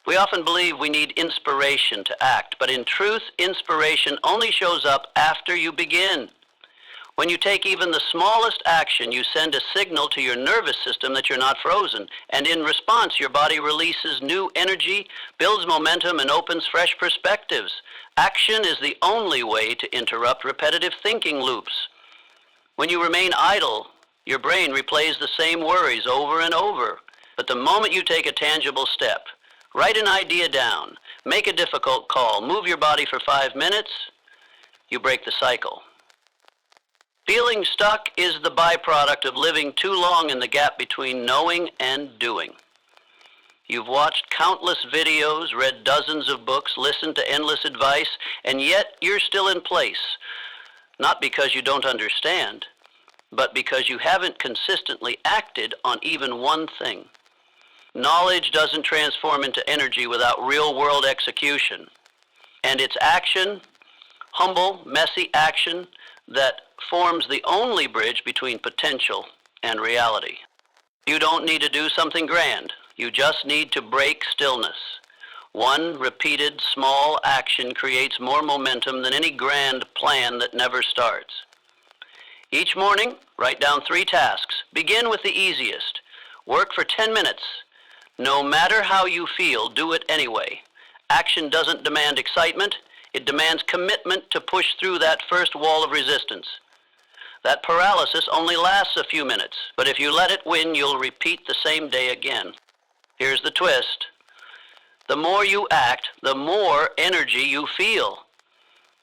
We often believe we need inspiration to act, but in truth, inspiration only shows up after you begin. When you take even the smallest action, you send a signal to your nervous system that you're not frozen. And in response, your body releases new energy, builds momentum, and opens fresh perspectives. Action is the only way to interrupt repetitive thinking loops. When you remain idle, your brain replays the same worries over and over. But the moment you take a tangible step, write an idea down, make a difficult call, move your body for 5 minutes, you break the cycle. Feeling stuck is the byproduct of living too long in the gap between knowing and doing. You've watched countless videos, read dozens of books, listened to endless advice, and yet you're still in place. Not because you don't understand, but because you haven't consistently acted on even one thing. Knowledge doesn't transform into energy without real-world execution. And it's action, humble, messy action, that forms the only bridge between potential and reality. You don't need to do something grand. You just need to break stillness. One repeated small action creates more momentum than any grand plan that never starts. Each morning, write down 3 tasks. Begin with the easiest. Work for 10 minutes. No matter how you feel, do it anyway. Action doesn't demand excitement. It demands commitment to push through that first wall of resistance. That paralysis only lasts a few minutes, but if you let it win, you'll repeat the same day again. Here's the twist. The more you act, the more energy you feel.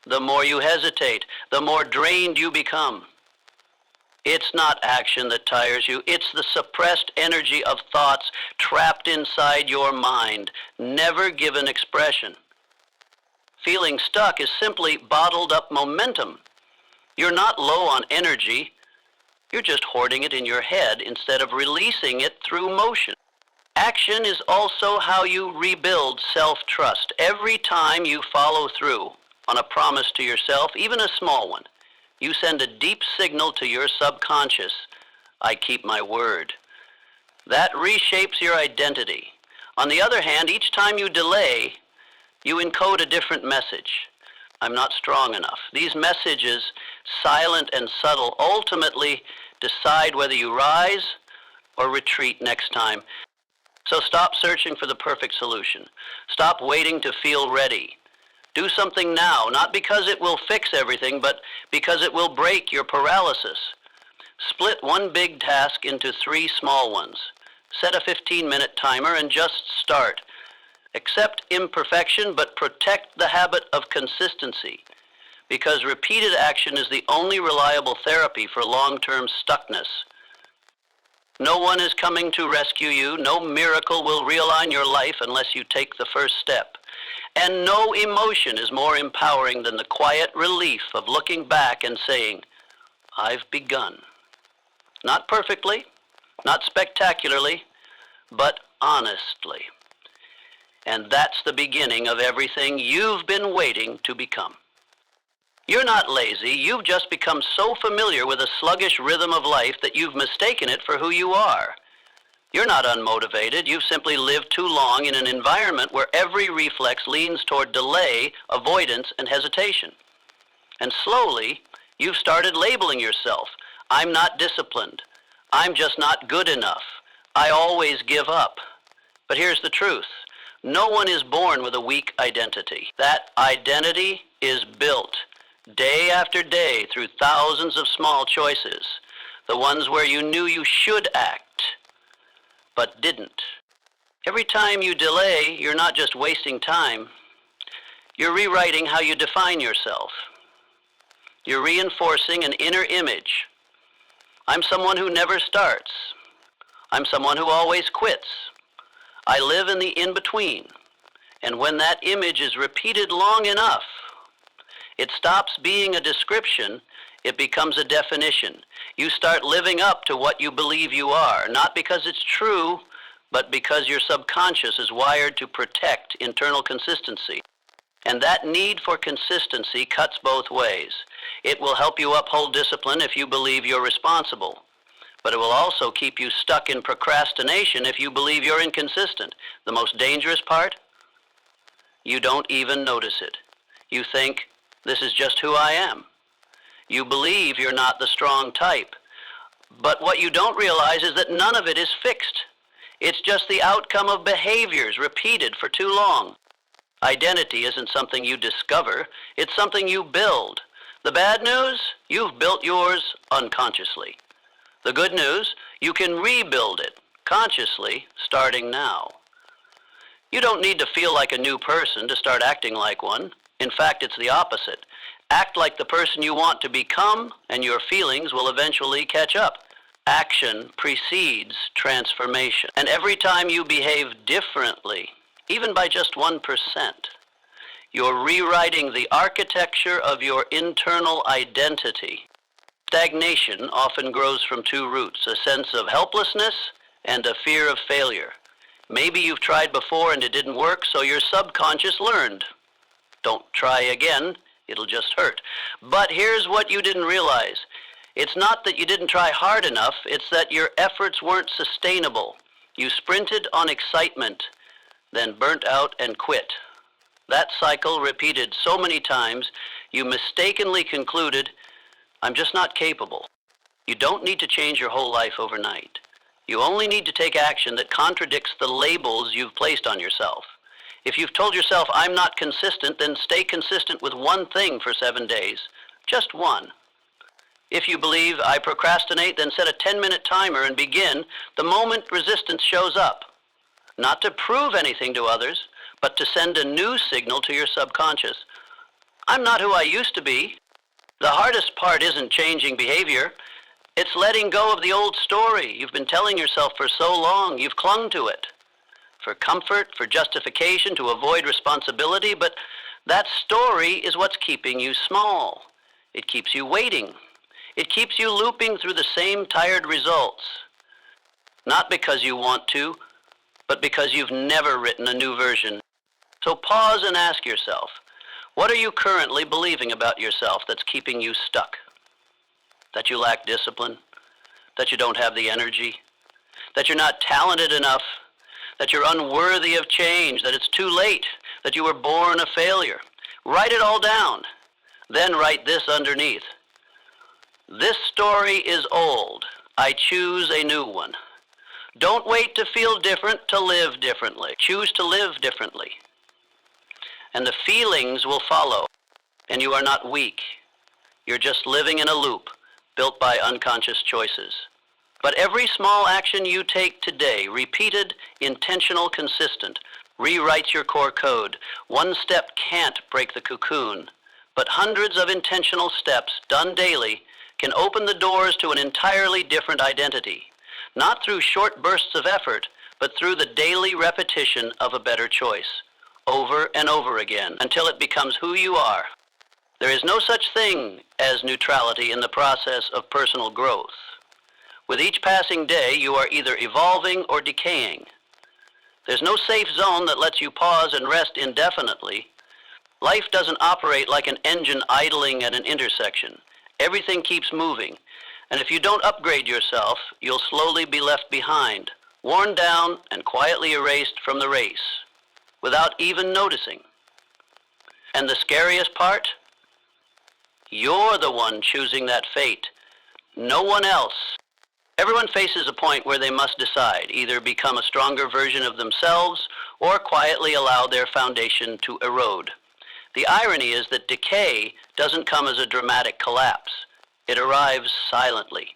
The more you hesitate, the more drained you become. It's not action that tires you. It's the suppressed energy of thoughts trapped inside your mind, never given expression. Feeling stuck is simply bottled up momentum. You're not low on energy. You're just hoarding it in your head instead of releasing it through motion. Action is also how you rebuild self-trust. Every time you follow through on a promise to yourself, even a small one, you send a deep signal to your subconscious, I keep my word. That reshapes your identity. On the other hand, each time you delay, you encode a different message. I'm not strong enough. These messages, silent and subtle, ultimately decide whether you rise or retreat next time. So stop searching for the perfect solution. Stop waiting to feel ready. Do something now, not because it will fix everything, but because it will break your paralysis. Split one big task into 3 small ones. Set a 15-minute timer and just start. Accept imperfection, but protect the habit of consistency, because repeated action is the only reliable therapy for long-term stuckness. No one is coming to rescue you. No miracle will realign your life unless you take the first step. And no emotion is more empowering than the quiet relief of looking back and saying, I've begun. Not perfectly, not spectacularly, but honestly. And that's the beginning of everything you've been waiting to become. You're not lazy. You've just become so familiar with a sluggish rhythm of life that you've mistaken it for who you are. You're not unmotivated. You've simply lived too long in an environment where every reflex leans toward delay, avoidance, and hesitation. And slowly, you've started labeling yourself. I'm not disciplined. I'm just not good enough. I always give up. But here's the truth. No one is born with a weak identity. That identity is built day after day through thousands of small choices, the ones where you knew you should act, but didn't. Every time you delay, you're not just wasting time. You're rewriting how you define yourself. You're reinforcing an inner image. I'm someone who never starts. I'm someone who always quits. I live in the in-between. And when that image is repeated long enough, it stops being a description, it becomes a definition. You start living up to what you believe you are, not because it's true, but because your subconscious is wired to protect internal consistency. And that need for consistency cuts both ways. It will help you uphold discipline if you believe you're responsible. But it will also keep you stuck in procrastination if you believe you're inconsistent. The most dangerous part? You don't even notice it. You think, this is just who I am. You believe you're not the strong type. But what you don't realize is that none of it is fixed. It's just the outcome of behaviors repeated for too long. Identity isn't something you discover, it's something you build. The bad news? You've built yours unconsciously. The good news? You can rebuild it consciously starting now. You don't need to feel like a new person to start acting like one. In fact, it's the opposite. Act like the person you want to become, and your feelings will eventually catch up. Action precedes transformation. And every time you behave differently, even by just 1%, you're rewriting the architecture of your internal identity. Stagnation often grows from two roots, a sense of helplessness and a fear of failure. Maybe you've tried before and it didn't work, so your subconscious learned. Don't try again, it'll just hurt. But here's what you didn't realize. It's not that you didn't try hard enough, it's that your efforts weren't sustainable. You sprinted on excitement, then burnt out and quit. That cycle repeated so many times, you mistakenly concluded, I'm just not capable. You don't need to change your whole life overnight. You only need to take action that contradicts the labels you've placed on yourself. If you've told yourself, I'm not consistent, then stay consistent with one thing for 7 days. Just one. If you believe, I procrastinate, then set a 10-minute timer and begin the moment resistance shows up. Not to prove anything to others, but to send a new signal to your subconscious. I'm not who I used to be. The hardest part isn't changing behavior. It's letting go of the old story you've been telling yourself for so long. You've clung to it. For comfort, for justification, to avoid responsibility, but that story is what's keeping you small. It keeps you waiting. It keeps you looping through the same tired results. Not because you want to, but because you've never written a new version. So pause and ask yourself, what are you currently believing about yourself that's keeping you stuck? That you lack discipline? That you don't have the energy? That you're not talented enough? That you're unworthy of change? That it's too late? That you were born a failure? Write it all down. Then write this underneath. This story is old. I choose a new one. Don't wait to feel different to live differently. Choose to live differently. And the feelings will follow. And you are not weak. You're just living in a loop built by unconscious choices. But every small action you take today, repeated, intentional, consistent, rewrites your core code. One step can't break the cocoon, but hundreds of intentional steps done daily can open the doors to an entirely different identity. Not through short bursts of effort, but through the daily repetition of a better choice, over and over again, until it becomes who you are. There is no such thing as neutrality in the process of personal growth. With each passing day, you are either evolving or decaying. There's no safe zone that lets you pause and rest indefinitely. Life doesn't operate like an engine idling at an intersection. Everything keeps moving. And if you don't upgrade yourself, you'll slowly be left behind, worn down and quietly erased from the race, without even noticing. And the scariest part? You're the one choosing that fate, no one else. Everyone faces a point where they must decide, either become a stronger version of themselves or quietly allow their foundation to erode. The irony is that decay doesn't come as a dramatic collapse. It arrives silently,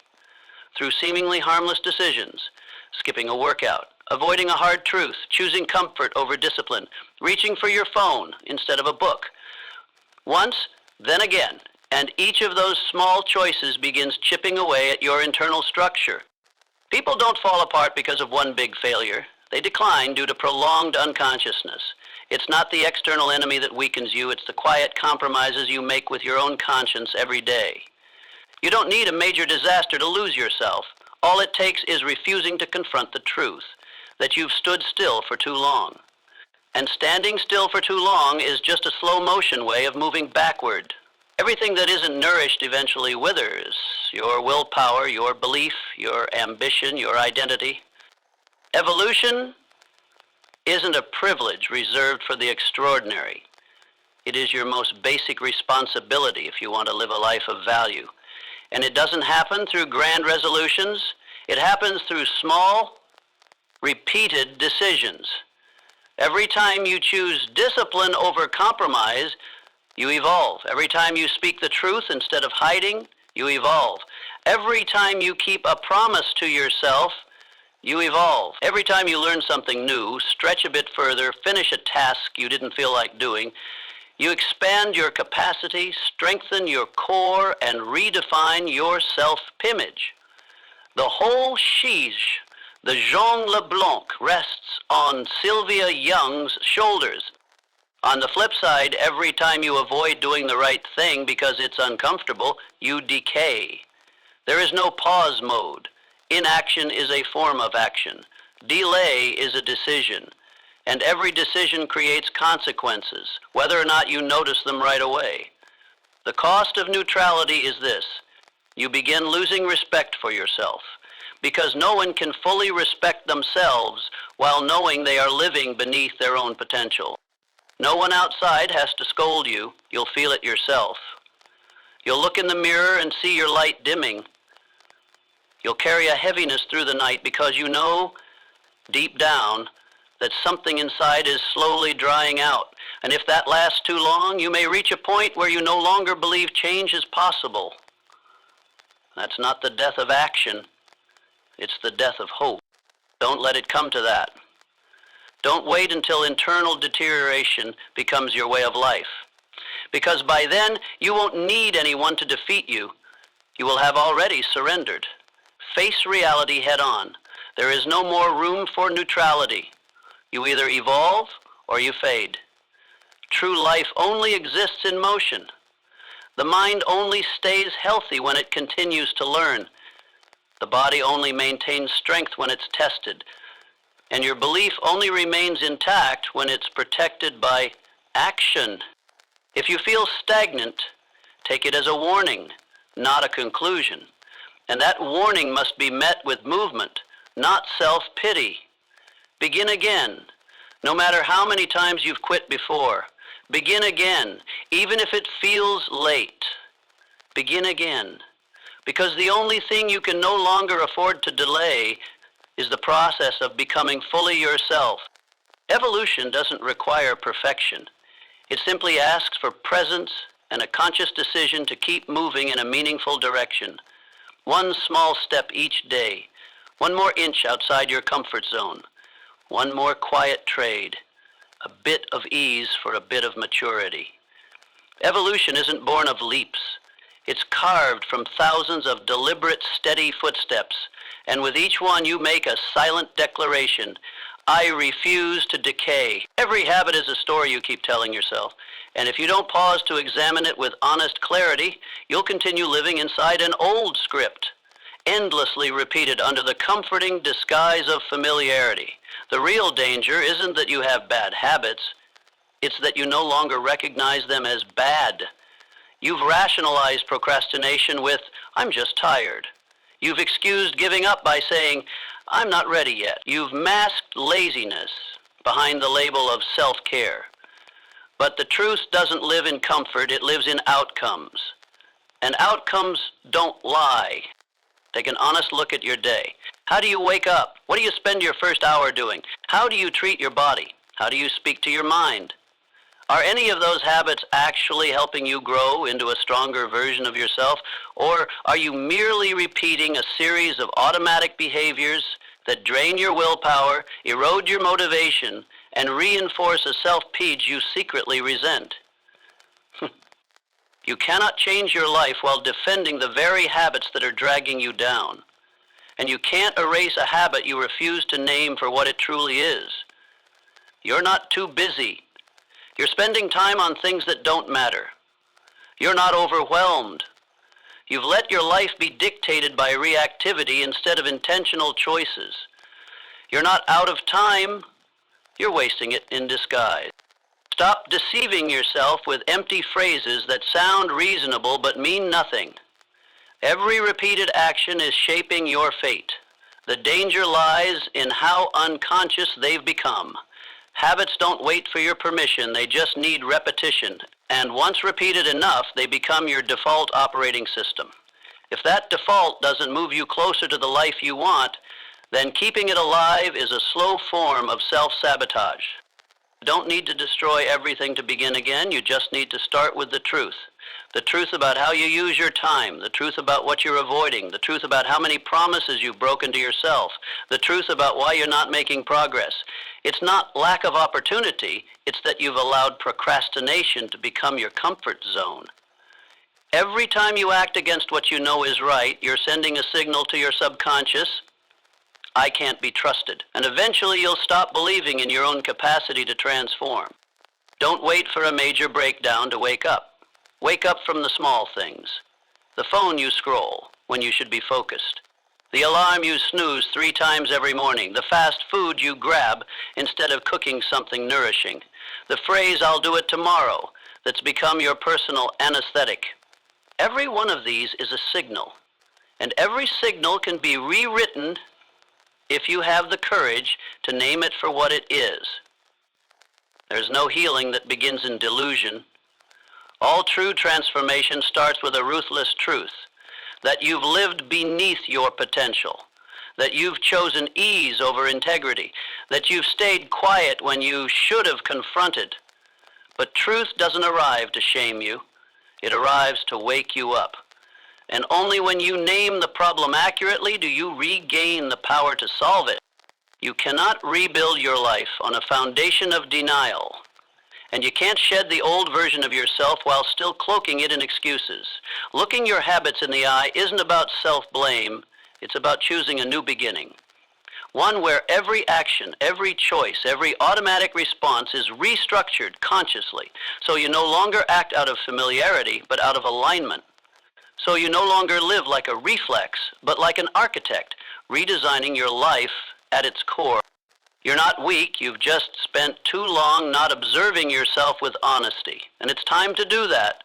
through seemingly harmless decisions, skipping a workout, avoiding a hard truth, choosing comfort over discipline, reaching for your phone instead of a book. Once, then again, and each of those small choices begins chipping away at your internal structure. People don't fall apart because of one big failure. They decline due to prolonged unconsciousness. It's not the external enemy that weakens you, it's the quiet compromises you make with your own conscience every day. You don't need a major disaster to lose yourself. All it takes is refusing to confront the truth, that you've stood still for too long. And standing still for too long is just a slow motion way of moving backward. Everything that isn't nourished eventually withers. Your willpower, your belief, your ambition, your identity. Evolution isn't a privilege reserved for the extraordinary. It is your most basic responsibility if you want to live a life of value. And it doesn't happen through grand resolutions. It happens through small, repeated decisions. Every time you choose discipline over compromise, you evolve. Every time you speak the truth instead of hiding, you evolve. Every time you keep a promise to yourself, you evolve. Every time you learn something new, stretch a bit further, finish a task you didn't feel like doing, you expand your capacity, strengthen your core, and redefine your self-image. The whole siege, the Jean LeBlanc, rests on Sylvia Young's shoulders. On the flip side, every time you avoid doing the right thing because it's uncomfortable, you decay. There is no pause mode. Inaction is a form of action. Delay is a decision. And every decision creates consequences, whether or not you notice them right away. The cost of neutrality is this: you begin losing respect for yourself, because no one can fully respect themselves while knowing they are living beneath their own potential. No one outside has to scold you. You'll feel it yourself. You'll look in the mirror and see your light dimming. You'll carry a heaviness through the night because you know, deep down, that something inside is slowly drying out. And if that lasts too long, you may reach a point where you no longer believe change is possible. That's not the death of action. It's the death of hope. Don't let it come to that. Don't wait until internal deterioration becomes your way of life. Because by then, you won't need anyone to defeat you. You will have already surrendered. Face reality head on. There is no more room for neutrality. You either evolve or you fade. True life only exists in motion. The mind only stays healthy when it continues to learn. The body only maintains strength when it's tested. And your belief only remains intact when it's protected by action. If you feel stagnant, take it as a warning, not a conclusion. And that warning must be met with movement, not self-pity. Begin again. No matter how many times you've quit before, begin again, even if it feels late. Begin again. Because the only thing you can no longer afford to delay is the process of becoming fully yourself. Evolution doesn't require perfection. It simply asks for presence and a conscious decision to keep moving in a meaningful direction. One small step each day, one more inch outside your comfort zone, one more quiet trade, a bit of ease for a bit of maturity. Evolution isn't born of leaps. It's carved from thousands of deliberate, steady footsteps, and with each one you make a silent declaration: I refuse to decay. Every habit is a story you keep telling yourself, and if you don't pause to examine it with honest clarity, you'll continue living inside an old script, endlessly repeated under the comforting disguise of familiarity. The real danger isn't that you have bad habits, it's that you no longer recognize them as bad. You've rationalized procrastination with, I'm just tired. You've excused giving up by saying, I'm not ready yet. You've masked laziness behind the label of self-care. But the truth doesn't live in comfort, it lives in outcomes. And outcomes don't lie. Take an honest look at your day. How do you wake up? What do you spend your first hour doing? How do you treat your body? How do you speak to your mind? Are any of those habits actually helping you grow into a stronger version of yourself? Or are you merely repeating a series of automatic behaviors that drain your willpower, erode your motivation, and reinforce a self-page you secretly resent? You cannot change your life while defending the very habits that are dragging you down. And you can't erase a habit you refuse to name for what it truly is. You're not too busy. You're spending time on things that don't matter. You're not overwhelmed. You've let your life be dictated by reactivity instead of intentional choices. You're not out of time. You're wasting it in disguise. Stop deceiving yourself with empty phrases that sound reasonable but mean nothing. Every repeated action is shaping your fate. The danger lies in how unconscious they've become. Habits don't wait for your permission, they just need repetition. And once repeated enough, they become your default operating system. If that default doesn't move you closer to the life you want, then keeping it alive is a slow form of self-sabotage. You don't need to destroy everything to begin again, you just need to start with the truth. The truth about how you use your time, the truth about what you're avoiding, the truth about how many promises you've broken to yourself, the truth about why you're not making progress. It's not lack of opportunity, it's that you've allowed procrastination to become your comfort zone. Every time you act against what you know is right, you're sending a signal to your subconscious, I can't be trusted. And eventually you'll stop believing in your own capacity to transform. Don't wait for a major breakdown to wake up. Wake up from the small things. The phone you scroll when you should be focused. The alarm you snooze 3 times every morning. The fast food you grab instead of cooking something nourishing. The phrase, I'll do it tomorrow, that's become your personal anesthetic. Every one of these is a signal. And every signal can be rewritten if you have the courage to name it for what it is. There's no healing that begins in delusion. All true transformation starts with a ruthless truth, that you've lived beneath your potential, that you've chosen ease over integrity, that you've stayed quiet when you should have confronted. But truth doesn't arrive to shame you, it arrives to wake you up. And only when you name the problem accurately do you regain the power to solve it. You cannot rebuild your life on a foundation of denial. And you can't shed the old version of yourself while still cloaking it in excuses. Looking your habits in the eye isn't about self-blame, it's about choosing a new beginning. One where every action, every choice, every automatic response is restructured consciously, so you no longer act out of familiarity, but out of alignment. So you no longer live like a reflex, but like an architect, redesigning your life at its core. You're not weak, you've just spent too long not observing yourself with honesty. And it's time to do that.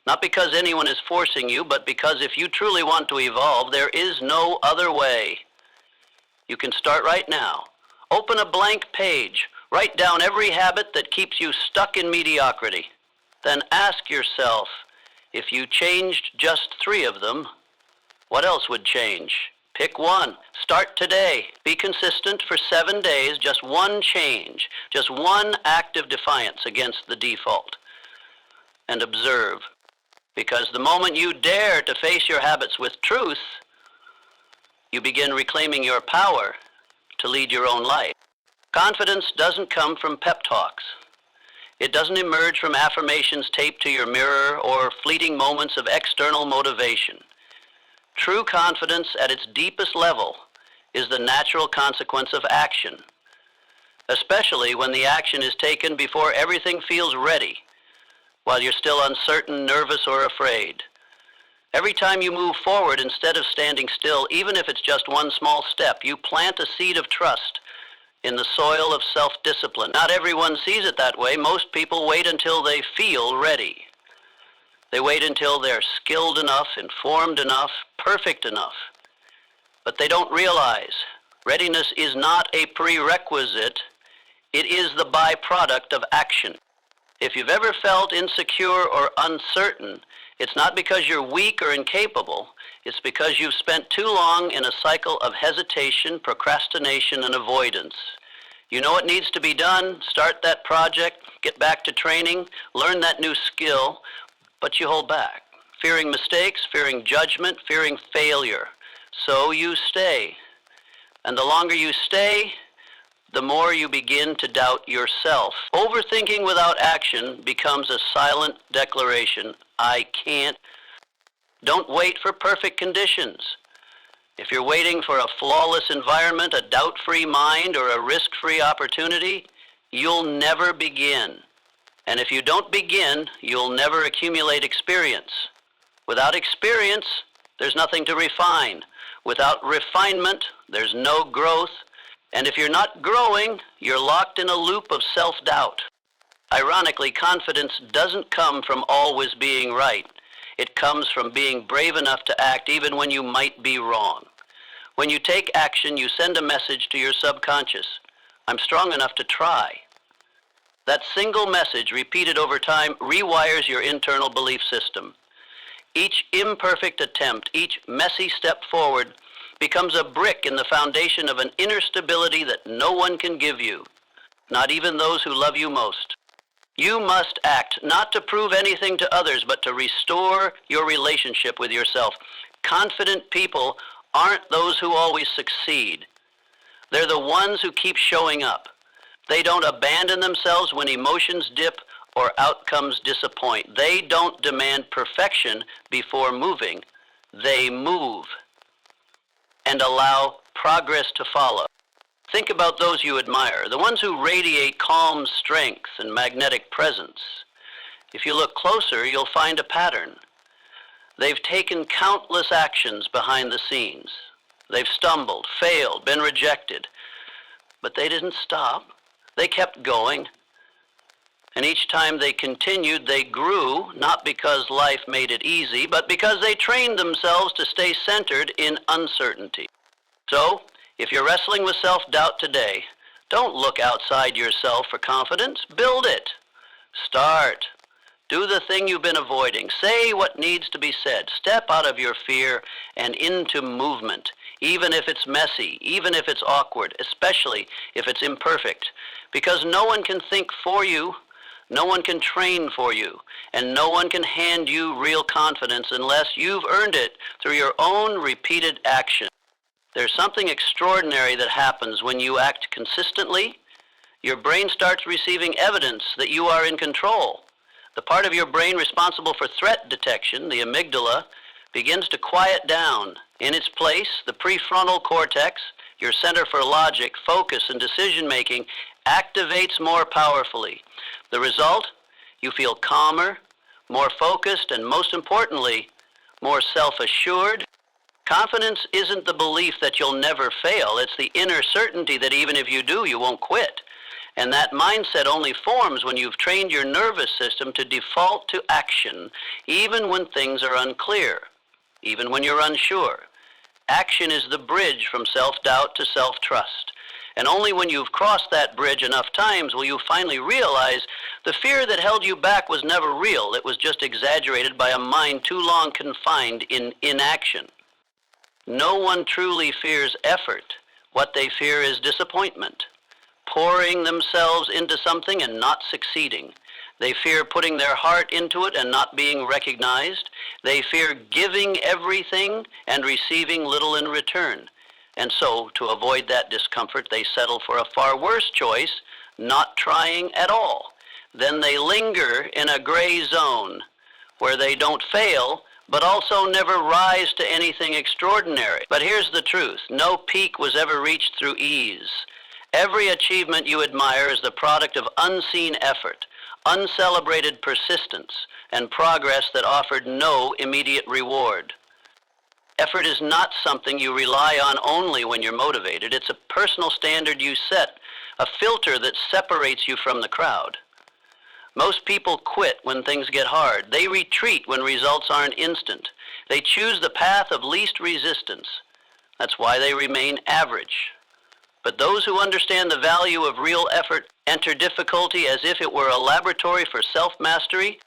Not because anyone is forcing you, but because if you truly want to evolve, there is no other way. You can start right now. Open a blank page. Write down every habit that keeps you stuck in mediocrity. Then ask yourself, if you changed just 3 of them, what else would change? Pick one. Start today. Be consistent for 7 days, just one change, just one act of defiance against the default. And observe. Because the moment you dare to face your habits with truth, you begin reclaiming your power to lead your own life. Confidence doesn't come from pep talks. It doesn't emerge from affirmations taped to your mirror or fleeting moments of external motivation. True confidence at its deepest level is the natural consequence of action, especially when the action is taken before everything feels ready, while you're still uncertain, nervous, or afraid. Every time you move forward instead of standing still, even if it's just one small step, you plant a seed of trust in the soil of self-discipline. Not everyone sees it that way. Most people wait until they feel ready. They wait until they're skilled enough, informed enough, perfect enough. But they don't realize readiness is not a prerequisite, it is the byproduct of action. If you've ever felt insecure or uncertain, it's not because you're weak or incapable, it's because you've spent too long in a cycle of hesitation, procrastination, and avoidance. You know what needs to be done, start that project, get back to training, learn that new skill, but you hold back, fearing mistakes, fearing judgment, fearing failure. So you stay. And the longer you stay, the more you begin to doubt yourself. Overthinking without action becomes a silent declaration, I can't. Don't wait for perfect conditions. If you're waiting for a flawless environment, a doubt-free mind, or a risk-free opportunity, you'll never begin. And if you don't begin, you'll never accumulate experience. Without experience, there's nothing to refine. Without refinement, there's no growth. And if you're not growing, you're locked in a loop of self-doubt. Ironically, confidence doesn't come from always being right. It comes from being brave enough to act even when you might be wrong. When you take action, you send a message to your subconscious. I'm strong enough to try. That single message, repeated over time, rewires your internal belief system. Each imperfect attempt, each messy step forward, becomes a brick in the foundation of an inner stability that no one can give you, not even those who love you most. You must act, not to prove anything to others, but to restore your relationship with yourself. Confident people aren't those who always succeed. They're the ones who keep showing up. They don't abandon themselves when emotions dip or outcomes disappoint. They don't demand perfection before moving. They move and allow progress to follow. Think about those you admire, the ones who radiate calm strength and magnetic presence. If you look closer, you'll find a pattern. They've taken countless actions behind the scenes. They've stumbled, failed, been rejected. But they didn't stop. They kept going. And each time they continued, they grew, not because life made it easy, but because they trained themselves to stay centered in uncertainty. So, if you're wrestling with self-doubt today, don't look outside yourself for confidence. Build it. Start. Do the thing you've been avoiding. Say what needs to be said. Step out of your fear and into movement, even if it's messy, even if it's awkward, especially if it's imperfect. Because no one can think for you, no one can train for you, and no one can hand you real confidence unless you've earned it through your own repeated action. There's something extraordinary that happens when you act consistently. Your brain starts receiving evidence that you are in control. The part of your brain responsible for threat detection, the amygdala, begins to quiet down. In its place, the prefrontal cortex, your center for logic, focus, and decision-making, activates more powerfully. The result? You feel calmer, more focused, and most importantly, more self-assured. Confidence isn't the belief that you'll never fail. It's the inner certainty that even if you do, you won't quit. And that mindset only forms when you've trained your nervous system to default to action, even when things are unclear, even when you're unsure. Action is the bridge from self-doubt to self-trust. And only when you've crossed that bridge enough times will you finally realize the fear that held you back was never real. It was just exaggerated by a mind too long confined in inaction. No one truly fears effort. What they fear is disappointment, pouring themselves into something and not succeeding. They fear putting their heart into it and not being recognized. They fear giving everything and receiving little in return. And so, to avoid that discomfort, they settle for a far worse choice, not trying at all. Then they linger in a gray zone where they don't fail, but also never rise to anything extraordinary. But here's the truth. No peak was ever reached through ease. Every achievement you admire is the product of unseen effort, uncelebrated persistence, and progress that offered no immediate reward. Effort is not something you rely on only when you're motivated. It's a personal standard you set, a filter that separates you from the crowd. Most people quit when things get hard. They retreat when results aren't instant. They choose the path of least resistance. That's why they remain average. But those who understand the value of real effort enter difficulty as if it were a laboratory for self-mastery.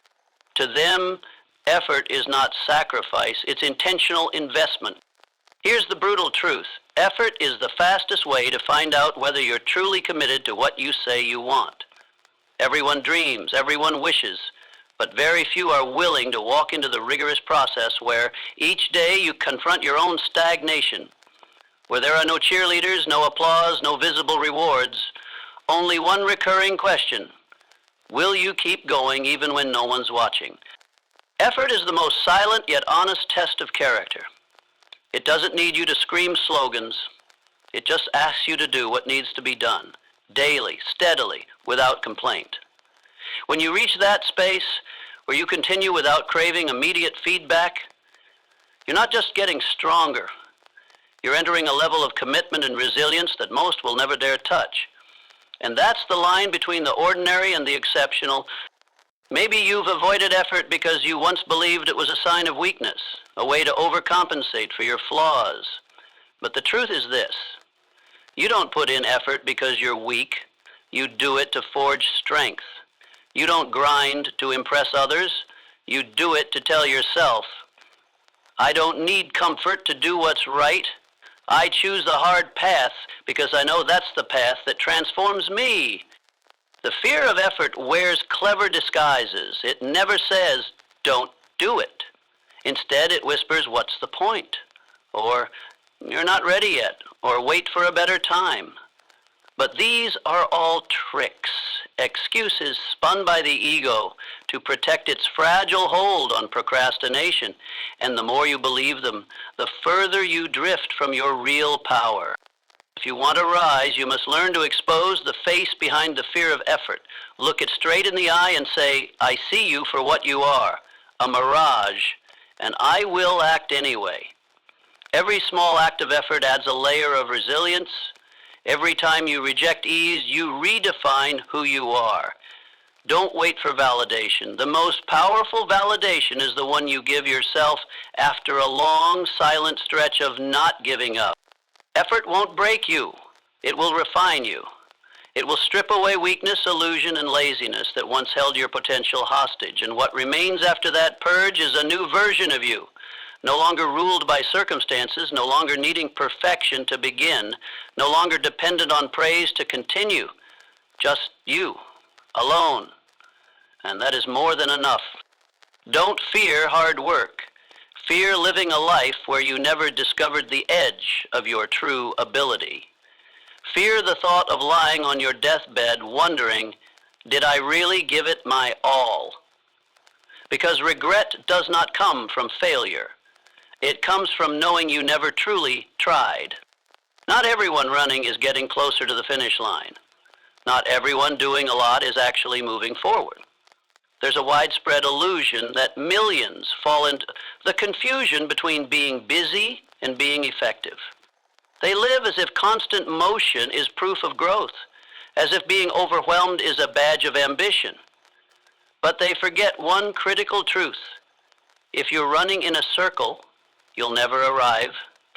To them, effort is not sacrifice, it's intentional investment. Here's the brutal truth. Effort is the fastest way to find out whether you're truly committed to what you say you want. Everyone dreams, everyone wishes, but very few are willing to walk into the rigorous process where each day you confront your own stagnation, where there are no cheerleaders, no applause, no visible rewards, only one recurring question: will you keep going even when no one's watching? Effort is the most silent yet honest test of character. It doesn't need you to scream slogans. It just asks you to do what needs to be done, daily, steadily, without complaint. When you reach that space where you continue without craving immediate feedback, you're not just getting stronger. You're entering a level of commitment and resilience that most will never dare touch. And that's the line between the ordinary and the exceptional. Maybe you've avoided effort because you once believed it was a sign of weakness, a way to overcompensate for your flaws. But the truth is this: you don't put in effort because you're weak. You do it to forge strength. You don't grind to impress others. You do it to tell yourself, I don't need comfort to do what's right. I choose the hard path because I know that's the path that transforms me. The fear of effort wears clever disguises. It never says, don't do it. Instead, it whispers, what's the point? Or, you're not ready yet, or wait for a better time. But these are all tricks, excuses spun by the ego to protect its fragile hold on procrastination. And the more you believe them, the further you drift from your real power. If you want to rise, you must learn to expose the face behind the fear of effort. Look it straight in the eye and say, I see you for what you are, a mirage, and I will act anyway. Every small act of effort adds a layer of resilience. Every time you reject ease, you redefine who you are. Don't wait for validation. The most powerful validation is the one you give yourself after a long, silent stretch of not giving up. Effort won't break you. It will refine you. It will strip away weakness, illusion, and laziness that once held your potential hostage. And what remains after that purge is a new version of you. No longer ruled by circumstances, no longer needing perfection to begin, no longer dependent on praise to continue. Just you, alone. And that is more than enough. Don't fear hard work. Fear living a life where you never discovered the edge of your true ability. Fear the thought of lying on your deathbed wondering, did I really give it my all? Because regret does not come from failure. It comes from knowing you never truly tried. Not everyone running is getting closer to the finish line. Not everyone doing a lot is actually moving forward. There's a widespread illusion that millions fall into the confusion between being busy and being effective. They live as if constant motion is proof of growth, as if being overwhelmed is a badge of ambition. But they forget one critical truth. If you're running in a circle, you'll never arrive,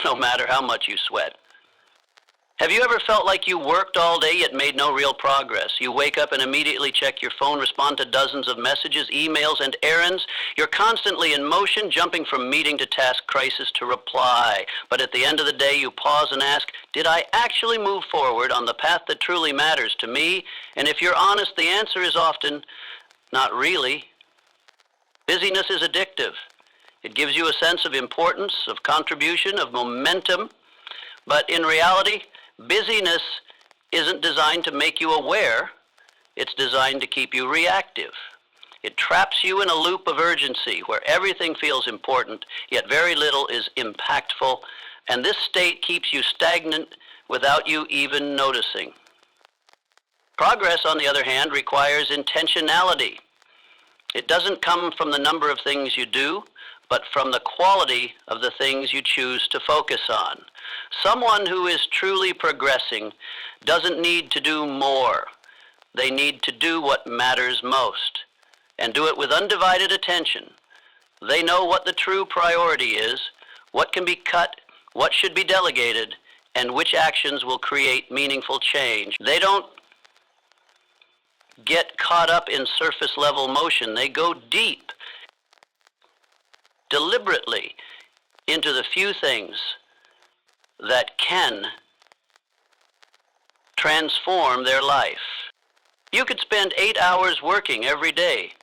no matter how much you sweat. Have you ever felt like you worked all day yet made no real progress? You wake up and immediately check your phone, respond to dozens of messages, emails, and errands. You're constantly in motion, jumping from meeting to task, crisis to reply. But at the end of the day, you pause and ask, did I actually move forward on the path that truly matters to me? And if you're honest, the answer is often, not really. Busyness is addictive. It gives you a sense of importance, of contribution, of momentum. But in reality, busyness isn't designed to make you aware. It's designed to keep you reactive. It traps you in a loop of urgency where everything feels important, yet very little is impactful. And this state keeps you stagnant without you even noticing. Progress, on the other hand, requires intentionality. It doesn't come from the number of things you do, but from the quality of the things you choose to focus on. Someone who is truly progressing doesn't need to do more. They need to do what matters most, and do it with undivided attention. They know what the true priority is, what can be cut, what should be delegated, and which actions will create meaningful change. They don't get caught up in surface level motion. They go deep, deliberately, into the few things that can transform their life. You could spend 8 hours working every day,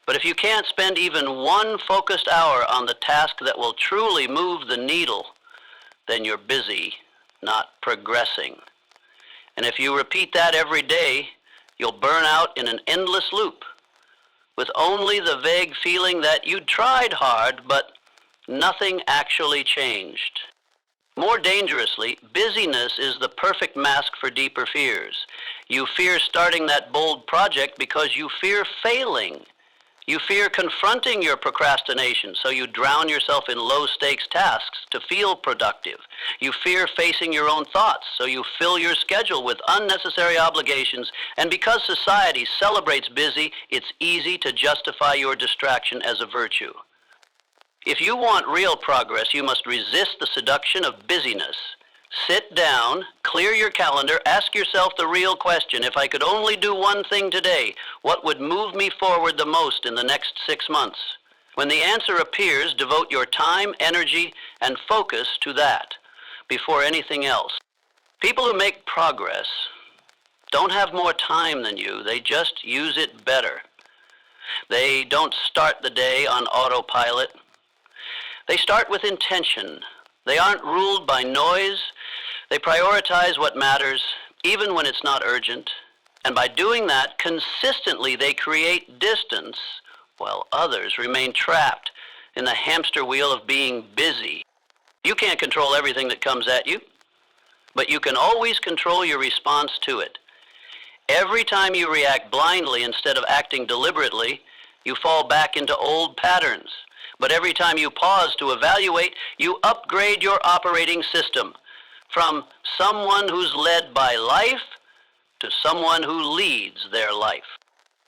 but if you can't spend even one focused hour on the task that will truly move the needle, then you're busy, not progressing. And if you repeat that every day, you'll burn out in an endless loop, with only the vague feeling that you tried hard, but nothing actually changed. More dangerously, busyness is the perfect mask for deeper fears. You fear starting that bold project because you fear failing. You fear confronting your procrastination, so you drown yourself in low-stakes tasks to feel productive. You fear facing your own thoughts, so you fill your schedule with unnecessary obligations. And because society celebrates busy, it's easy to justify your distraction as a virtue. If you want real progress, you must resist the seduction of busyness. Sit down, clear your calendar, ask yourself the real question. If I could only do one thing today, what would move me forward the most in the next 6 months? When the answer appears, devote your time, energy, and focus to that before anything else. People who make progress don't have more time than you. They just use it better. They don't start the day on autopilot. They start with intention. They aren't ruled by noise. They prioritize what matters, even when it's not urgent. And by doing that, consistently they create distance while others remain trapped in the hamster wheel of being busy. You can't control everything that comes at you, but you can always control your response to it. Every time you react blindly instead of acting deliberately, you fall back into old patterns. But every time you pause to evaluate, you upgrade your operating system from someone who's led by life to someone who leads their life.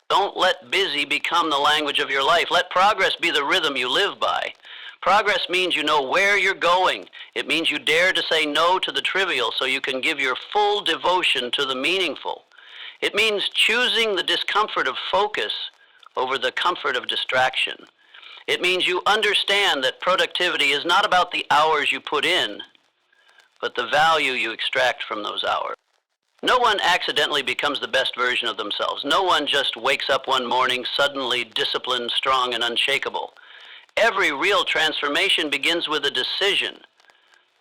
Don't let busy become the language of your life. Let progress be the rhythm you live by. Progress means you know where you're going. It means you dare to say no to the trivial so you can give your full devotion to the meaningful. It means choosing the discomfort of focus over the comfort of distraction. It means you understand that productivity is not about the hours you put in, but the value you extract from those hours. No one accidentally becomes the best version of themselves. No one just wakes up one morning suddenly disciplined, strong, and unshakable. Every real transformation begins with a decision.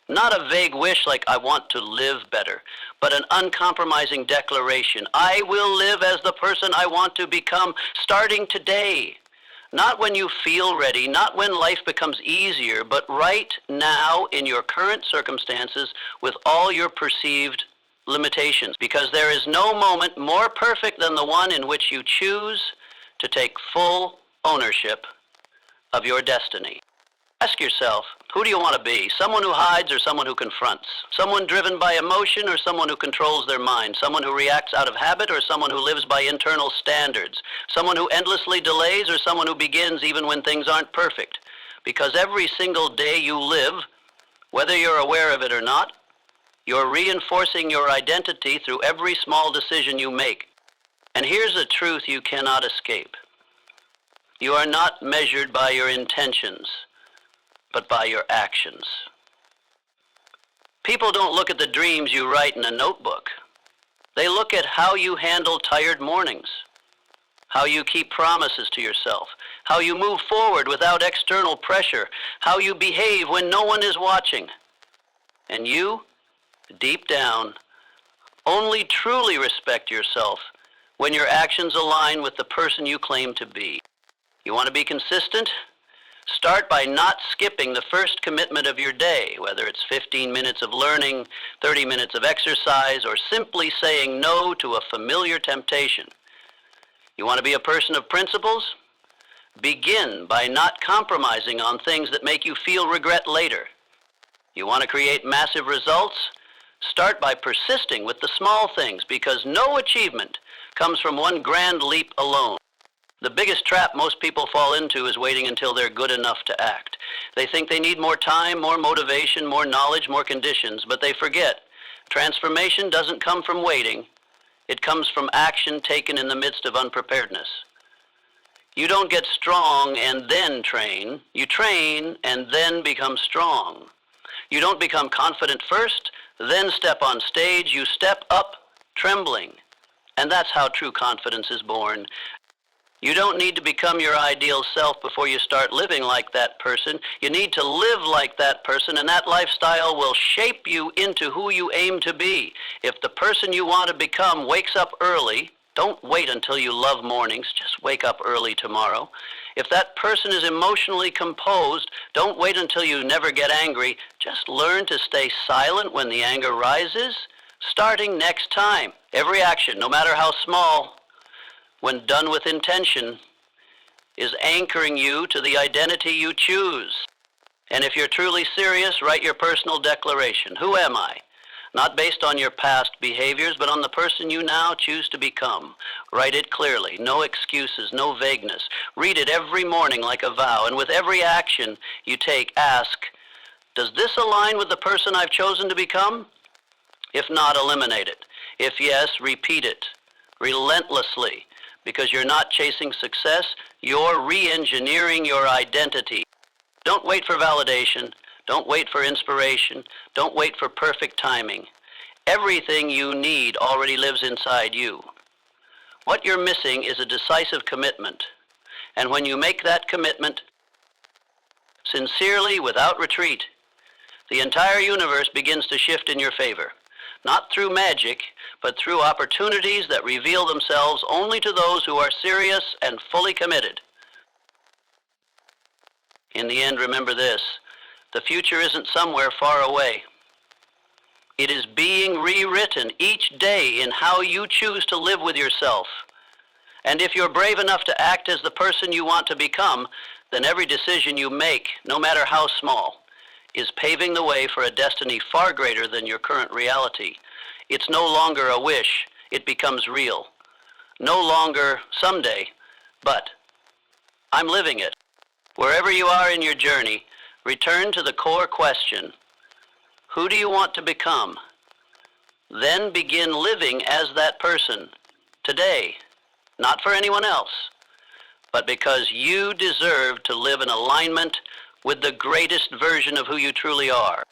Not a vague wish like, I want to live better, but an uncompromising declaration. I will live as the person I want to become, starting today. Not when you feel ready, not when life becomes easier, but right now in your current circumstances with all your perceived limitations. Because there is no moment more perfect than the one in which you choose to take full ownership of your destiny. Ask yourself, who do you want to be? Someone who hides or someone who confronts? Someone driven by emotion or someone who controls their mind? Someone who reacts out of habit or someone who lives by internal standards? Someone who endlessly delays or someone who begins even when things aren't perfect? Because every single day you live, whether you're aware of it or not, you're reinforcing your identity through every small decision you make. And here's a truth you cannot escape. You are not measured by your intentions, but by your actions. People don't look at the dreams you write in a notebook. They look at how you handle tired mornings, how you keep promises to yourself, how you move forward without external pressure, how you behave when no one is watching. And you, deep down, only truly respect yourself when your actions align with the person you claim to be. You want to be consistent? Start by not skipping the first commitment of your day, whether it's 15 minutes of learning, 30 minutes of exercise, or simply saying no to a familiar temptation. You want to be a person of principles? Begin by not compromising on things that make you feel regret later. You want to create massive results? Start by persisting with the small things, because no achievement comes from one grand leap alone. The biggest trap most people fall into is waiting until they're good enough to act. They think they need more time, more motivation, more knowledge, more conditions, but they forget. Transformation doesn't come from waiting. It comes from action taken in the midst of unpreparedness. You don't get strong and then train. You train and then become strong. You don't become confident first, then step on stage. You step up trembling. And that's how true confidence is born. You don't need to become your ideal self before you start living like that person. You need to live like that person, and that lifestyle will shape you into who you aim to be. If the person you want to become wakes up early, don't wait until you love mornings. Just wake up early tomorrow. If that person is emotionally composed, don't wait until you never get angry. Just learn to stay silent when the anger rises, starting next time. Every action, no matter how small, when done with intention, is anchoring you to the identity you choose. And if you're truly serious, write your personal declaration. Who am I? Not based on your past behaviors, but on the person you now choose to become. Write it clearly, no excuses, no vagueness. Read it every morning like a vow, and with every action you take, ask, Does this align with the person I've chosen to become? If not, eliminate it. If yes, repeat it relentlessly, because you're not chasing success, you're re-engineering your identity. Don't wait for validation. Don't wait for inspiration. Don't wait for perfect timing. Everything you need already lives inside you. What you're missing is a decisive commitment. And when you make that commitment sincerely, without retreat, the entire universe begins to shift in your favor. Not through magic, but through opportunities that reveal themselves only to those who are serious and fully committed. In the end, remember this: the future isn't somewhere far away. It is being rewritten each day in how you choose to live with yourself. And if you're brave enough to act as the person you want to become, then every decision you make, no matter how small, is paving the way for a destiny far greater than your current reality. It's no longer a wish, it becomes real. No longer someday, but I'm living it. Wherever you are in your journey, return to the core question: who do you want to become? Then begin living as that person, today, not for anyone else, but because you deserve to live in alignment with the greatest version of who you truly are.